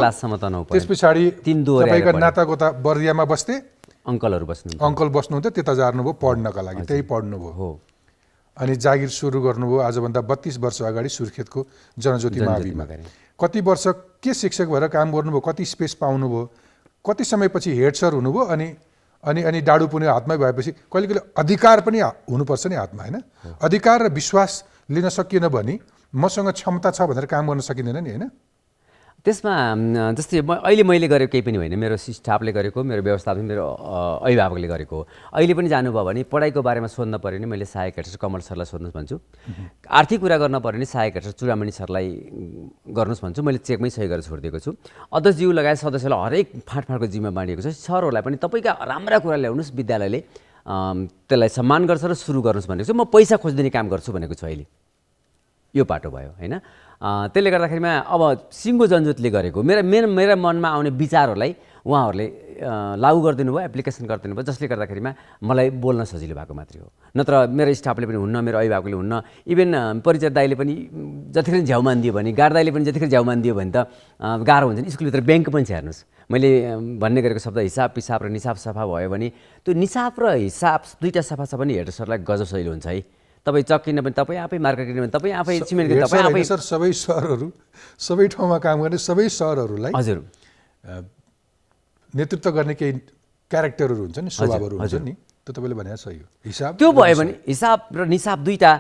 Speaker 1: त्यस पछाडि तपाईँका नातागोता बर्दियामा बस्थे, अङ्कल बस्नुहुन्थ्यो, त्यता जानुभयो पढ्नका लागि, त्यही पढ्नुभयो अनि जागिर सुरु गर्नुभयो आजभन्दा 32 वर्ष अगाडि सुर्खेतको जनज्योति माविमा। कति वर्ष के शिक्षक भएर काम गर्नुभयो, कति स्पेस पाउनुभयो, कति समयपछि हेड सर हुनुभयो अनि अनि अनि डाडु पुने हातमै भएपछि कहिले कहिले अधिकार पनि हुनुपर्छ नि हातमा, होइन? अधिकार र विश्वास लिन सकिएन भने मसँग क्षमता छ भनेर काम गर्न सकिँदैन नि, होइन?
Speaker 2: त्यसमा जस्तै अहिले मैले गरेको केही पनि होइन, मेरो स्टाफले गरेको, मेरो व्यवस्थापन मेरो अभिभावकले गरेको हो। अहिले पनि जानुभयो भने पढाइको बारेमा सोध्न पऱ्यो भने मैले सहायक हेड सर कमल सरलाई सोध्नुहोस् भन्छु, आर्थिक कुरा गर्न पऱ्यो भने सहायक हेड सर चुडामणि सरलाई गर्नुहोस् भन्छु। मैले चेकमै सही गरेर छोडिदिएको छु। अध्यक्षज्यू लगायत सदस्यलाई हरेक फाँटफाँटको जिम्मा बाँडिएको छ। सरहरूलाई पनि तपाईँका राम्रा कुरा ल्याउनुहोस्, विद्यालयले त्यसलाई सम्मान गर्छ र सुरु गर्नुहोस् भनेको छु। म पैसा खोजिदिने काम गर्छु भनेको छु। अहिले यो पाटो भयो, होइन? त्यसले गर्दाखेरिमा अब सिङ्गो जनज्योतिले गरेको मेरा मनमा आउने विचारहरूलाई उहाँहरूले लागू गरिदिनु भयो, एप्लिकेसन गरिदिनु भयो, जसले गर्दाखेरिमा मलाई बोल्न सजिलो भएको मात्रै हो। नत्र मेरो स्टाफले पनि हुन्न, मेरो अभिभावकले हुन्न, इभन परिचय दाइले पनि जतिखेर झ्याउमान दियो भने, गार्ड दाइले पनि जतिखेर झ्याउमान दियो भने त गाह्रो हुन्छ नि। स्कुलभित्र ब्याङ्क पनि छ, हेर्नुहोस् मैले भन्ने गरेको शब्द हिसाब पिसाब र निसाब सफा भयो भने त्यो निसाब र हिसाब दुईवटा सफा छ भने हेड सरलाई गजब सजिलो हुन्छ है। तपाईँ चक्किन पनि तपाईँ आफै, मार्केट किन्न पनि तपाईँ आफै, सिमेन्ट किन्न तपाईँ आफै।
Speaker 1: सर सबै सरहरू, सबै ठाउँमा काम गर्ने सबै सरहरूलाई
Speaker 2: हजुर
Speaker 1: नेतृत्व गर्ने केही क्यारेक्टरहरू हुन्छ नि, स्वभावहरू हुन्छ नि, त्यो तपाईँले भने सही हो। हिसाब
Speaker 2: त्यो भयो भने हिसाब र निसाब दुईवटा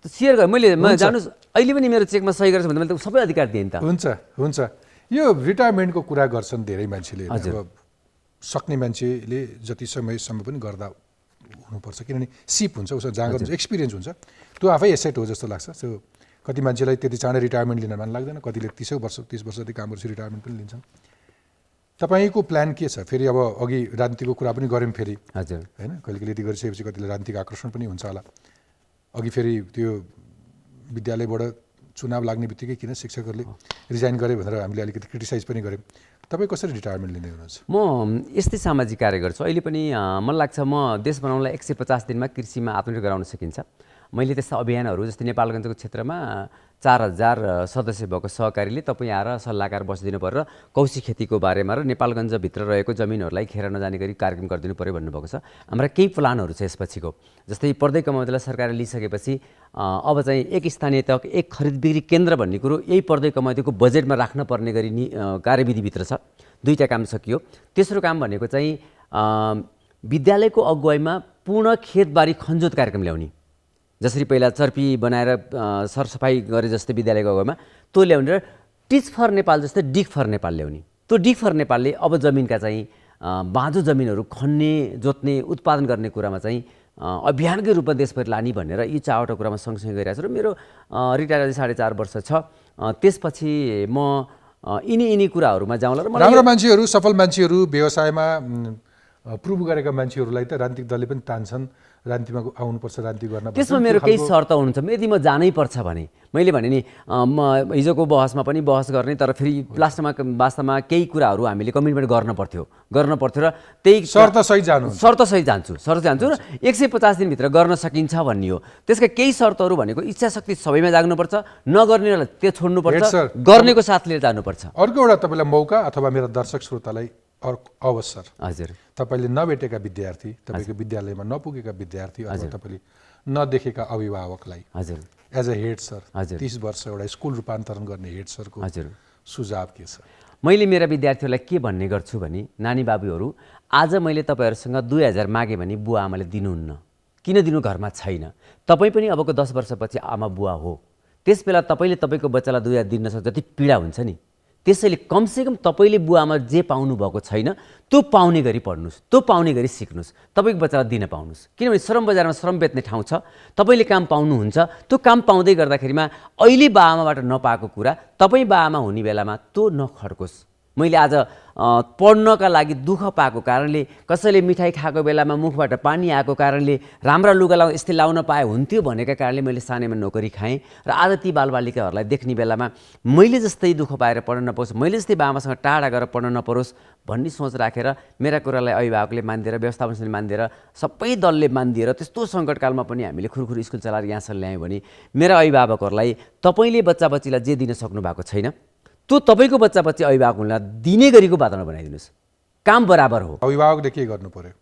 Speaker 2: सेयर गरेँ मैले। जानुहोस् अहिले पनि मेरो चेकमा सही गरेछ भने मैले सबै अधिकार दिएँ नि त।
Speaker 1: हुन्छ। यो रिटायरमेन्टको कुरा गर्छन् धेरै मान्छेले, अब सक्ने मान्छेले जति समयसम्म पनि गर्दा हुनुपर्छ, किनभने सिप हुन्छ, उसको जाँगर हुन्छ, एक्सपिरियन्स हुन्छ, त्यो आफै एसेट हो जस्तो लाग्छ। त्यो कति मान्छेलाई त्यति चाँडै रिटायरमेन्ट लिन मन लाग्दैन, कतिले 30 वर्ष जति काम गर्छ रिटायरमेन्ट पनि लिन्छन्। तपाईँको प्लान के छ? फेरि अब अघि राजनीतिको कुरा पनि गऱ्यौँ फेरि,
Speaker 2: हजुर,
Speaker 1: होइन? कहिले कहिले यति गरिसकेपछि कतिले राजनीतिक आकर्षण पनि हुन्छ होला। अघि फेरि त्यो विद्यालयबाट चुनाव लाग्ने बित्तिकै किन शिक्षकहरूले रिजाइन गरे भनेर हामीले अलिकति क्रिटिसाइज पनि गऱ्यौँ। तपाईँ कसरी रिटायरमेन्ट लिँदै हुनुहुन्छ?
Speaker 2: म यस्तै सामाजिक कार्य गर्छु। अहिले पनि मलाई लाग्छ म देश बनाउनलाई 150 दिनमा कृषिमा आत्मनिर्भर गराउन सकिन्छ। मैले त्यस्ता अभियानहरू जस्तै नेपालगञ्जको क्षेत्रमा 4000 सदस्य भएको सहकारीले तपाईँ आएर सल्लाहकार बसिदिनु पर्यो र कौशी खेतीको बारेमा र नेपालगञ्जभित्र रहेको जमिनहरूलाई खेर नजाने गरी कार्यक्रम गरिदिनु पर्यो भन्नुभएको छ। हाम्रा केही प्लानहरू छ यसपछिको, जस्तै पर्दै कमाउँदैलाई सरकारले लिइसकेपछि अब चाहिँ एक स्थानीय तक एक खरिद बिक्री केन्द्र भन्ने कुरो यही पर्दै कमाउँदैको बजेटमा राख्न पर्ने गरी कार्यविधिभित्र छ। दुईवटा काम सकियो। तेस्रो काम भनेको चाहिँ विद्यालयको अगुवाईमा पूर्ण खेतबारी खनजोत कार्यक्रम ल्याउने, जसरी पहिला चर्पी बनाएर सरसफाइ गरे जस्तै विद्यालयको अगुवाईमा त्यो ल्याउने र टिच फर नेपाल जस्तै डिग फर नेपाल ल्याउने। त्यो डिग फर नेपालले अब जमिनका चाहिँ बाँझो जमिनहरू खन्ने, जोत्ने, उत्पादन गर्ने कुरामा चाहिँ अभियानकै रूपमा देशभरि लाने भनेर यी चारवटा कुरामा सँगसँगै गइरहेको छु र मेरो रिटायर 4.5 वर्ष छ। त्यसपछि म यिनी कुराहरूमा जाउँला र
Speaker 1: राम्रो मान्छेहरू, सफल मान्छेहरू, व्यवसायमा प्रुभ गरेका मान्छेहरूलाई त राजनीतिक दलले पनि तान्छन्, राजनीतिमा आउनुपर्छ, राजनीति गर्न।
Speaker 2: त्यसमा मेरो केही शर्त हुनुहुन्छ। यदि म जानै पर्छ भने, मैले भने नि म हिजोको बहसमा पनि बहस गर्ने, तर फेरि वास्तवमा केही कुराहरू हामीले कमिटमेन्ट गर्न पर्थ्यो र त्यही
Speaker 1: शर्तसहित
Speaker 2: जान्छु र 150 दिनभित्र गर्न सकिन्छ भन्ने हो। त्यसका केही शर्तहरू भनेको इच्छाशक्ति सबैमा जाग्नुपर्छ, नगर्नेलाई त्यो छोड्नुपर्छ, गर्नेको साथ लिएर जानुपर्छ।
Speaker 1: अर्को एउटा तपाईँलाई मौका अथवा मेरा दर्शक श्रोतालाई अवसर,
Speaker 2: हजुर,
Speaker 1: तपाईँले नभेटेका विद्यार्थी, तपाईँको विद्यालयमा नपुगेका विद्यार्थी अथवा तपाईँले नदेखेका अभिभावकलाई
Speaker 2: हजुर
Speaker 1: एज अ हेड सर 30 वर्ष एउटा स्कुल रूपान्तरण गर्ने हेड सरको
Speaker 2: हजुर
Speaker 1: सुझाव के छ?
Speaker 2: मैले मेरा विद्यार्थीहरूलाई के भन्ने गर्छु भने, नानी बाबुहरू, आज मैले तपाईँहरूसँग 2000 मागेँ भने बुवा आमाले दिनुहुन्न। किन दिनु? घरमा छैन। तपाईँ पनि अबको 10 वर्षपछि आमा बुवा हो। त्यस बेला तपाईँले तपाईँको बच्चालाई 2000 दिन नसक्दा जति पीडा हुन्छ नि, त्यसैले कमसेकम तपाईँले बुवामा जे पाउनुभएको छैन त्यो पाउने गरी पढ्नुहोस्, त्यो पाउने गरी सिक्नुहोस्, तपाईँको बच्चालाई दिन पाउनुहोस्। किनभने श्रम बजारमा श्रम बेच्ने ठाउँ छ, तपाईँले काम पाउनुहुन्छ, त्यो काम पाउँदै गर्दाखेरिमा अहिले बाआमाबाट नपाएको कुरा तपाईँ बाआमा हुने बेलामा त्यो नखड्कोस्। मैले आज पढ्नका लागि दुःख पाएको कारणले, कसैले मिठाई खाएको बेलामा मुखबाट पानी आएको कारणले, राम्रा लुगा यस्तै लाउन पाए हुन्थ्यो भनेका कारणले मैले सानैमा नोकरी खाएँ र आज ती बालबालिकाहरूलाई देख्ने बेलामा मैले जस्तै दुःख पाएर पढ्न नपाओस्, मैले जस्तै बाबासँग टाढा गएर पढ्न नपरोस् भन्ने सोच राखेर मेरा कुरालाई अभिभावकले मानिदिएर, व्यवस्थापनले मानिदिएर, सबै दलले मानिदिएर त्यस्तो सङ्कटकालमा पनि हामीले खुरखुर स्कुल चलाएर यहाँसम्म ल्यायौँ भने मेरा अभिभावकहरूलाई तपाईँले बच्चा बच्चीलाई जे दिन सक्नु भएको छैन त्यो तपाईँको बच्चा बच्ची अभिभावकलाई दिने गरीको वातावरण बनाइदिनुहोस्। काम बराबर हो।
Speaker 1: अभिभावकले के गर्नु पर्यो?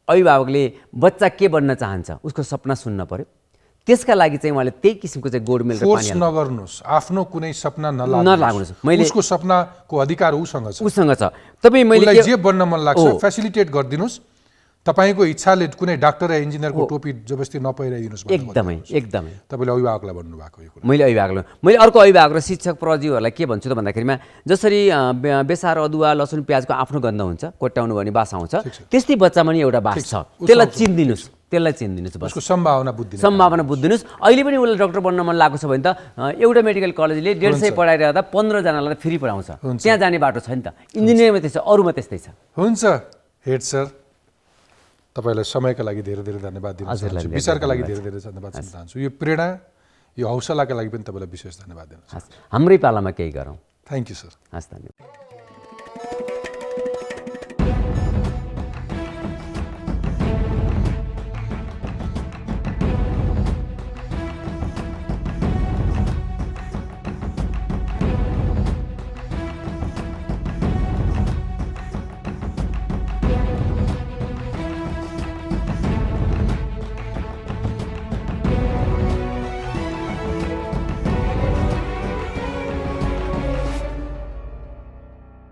Speaker 2: अभिभावकले बच्चा के बन्न चाहन्छ उसको सपना सुन्न पर्यो। त्यसका लागि चाहिँ उहाँले त्यही किसिमको चाहिँ गोडमेल र
Speaker 1: फोर्स नगर्नुहोस्, आफ्नो कुनै सपना
Speaker 2: नलाग्नुहोस्। मैले
Speaker 1: उसको सपनाको अधिकार उसँग छ,
Speaker 2: उसँग छ। तपाईँ मैले
Speaker 1: जे बन्न मन लाग्छ फेसिलिटेट गरिदिनुहोस्। तपाईँको इच्छाले कुनै डाक्टर या इन्जिनियरको टोपी जबरजस्ती नपहिराइदिनुहोस्।
Speaker 2: एकदमै एकदमै
Speaker 1: तपाईँले अभिभावकलाई भन्नुभएको यो कुरा।
Speaker 2: मैले अर्को अभिभावक र शिक्षक प्रजीहरूलाई के भन्छु त भन्दाखेरिमा जसरी बेसार अदुवा लसुन प्याजको आफ्नो गन्ध हुन्छ, कोट्याउनु भने बास आउँछ, त्यस्तै बच्चामा नि एउटा बास छ। त्यसलाई चिन्दिनुहोस् बस।
Speaker 1: उसको सम्भावना
Speaker 2: बुझ्दिनुहोस्। अहिले पनि उसलाई डक्टर बन्न मन लागेको छ भने त एउटा मेडिकल कलेजले 150 पढाइरहँदा 15 जनालाई फ्री पढाउँछ। त्यहाँ जाने बाटो छ नि त। इन्जिनियरिङमा त्यस्तै, अरूमा त्यस्तै छ।
Speaker 1: हुन्छ हेड सर, तपाईँलाई समयका लागि धेरै धेरै धन्यवाद दिन चाहन्छु, विचारका लागि धेरै धेरै धन्यवाद दिन चाहन्छु। यो प्रेरणा, यो हौसलाका लागि पनि तपाईँलाई विशेष धन्यवाद दिन चाहन्छु।
Speaker 2: हाम्रै पालामा केही गरौँ।
Speaker 1: Thank you sir.
Speaker 2: हस्, धन्यवाद।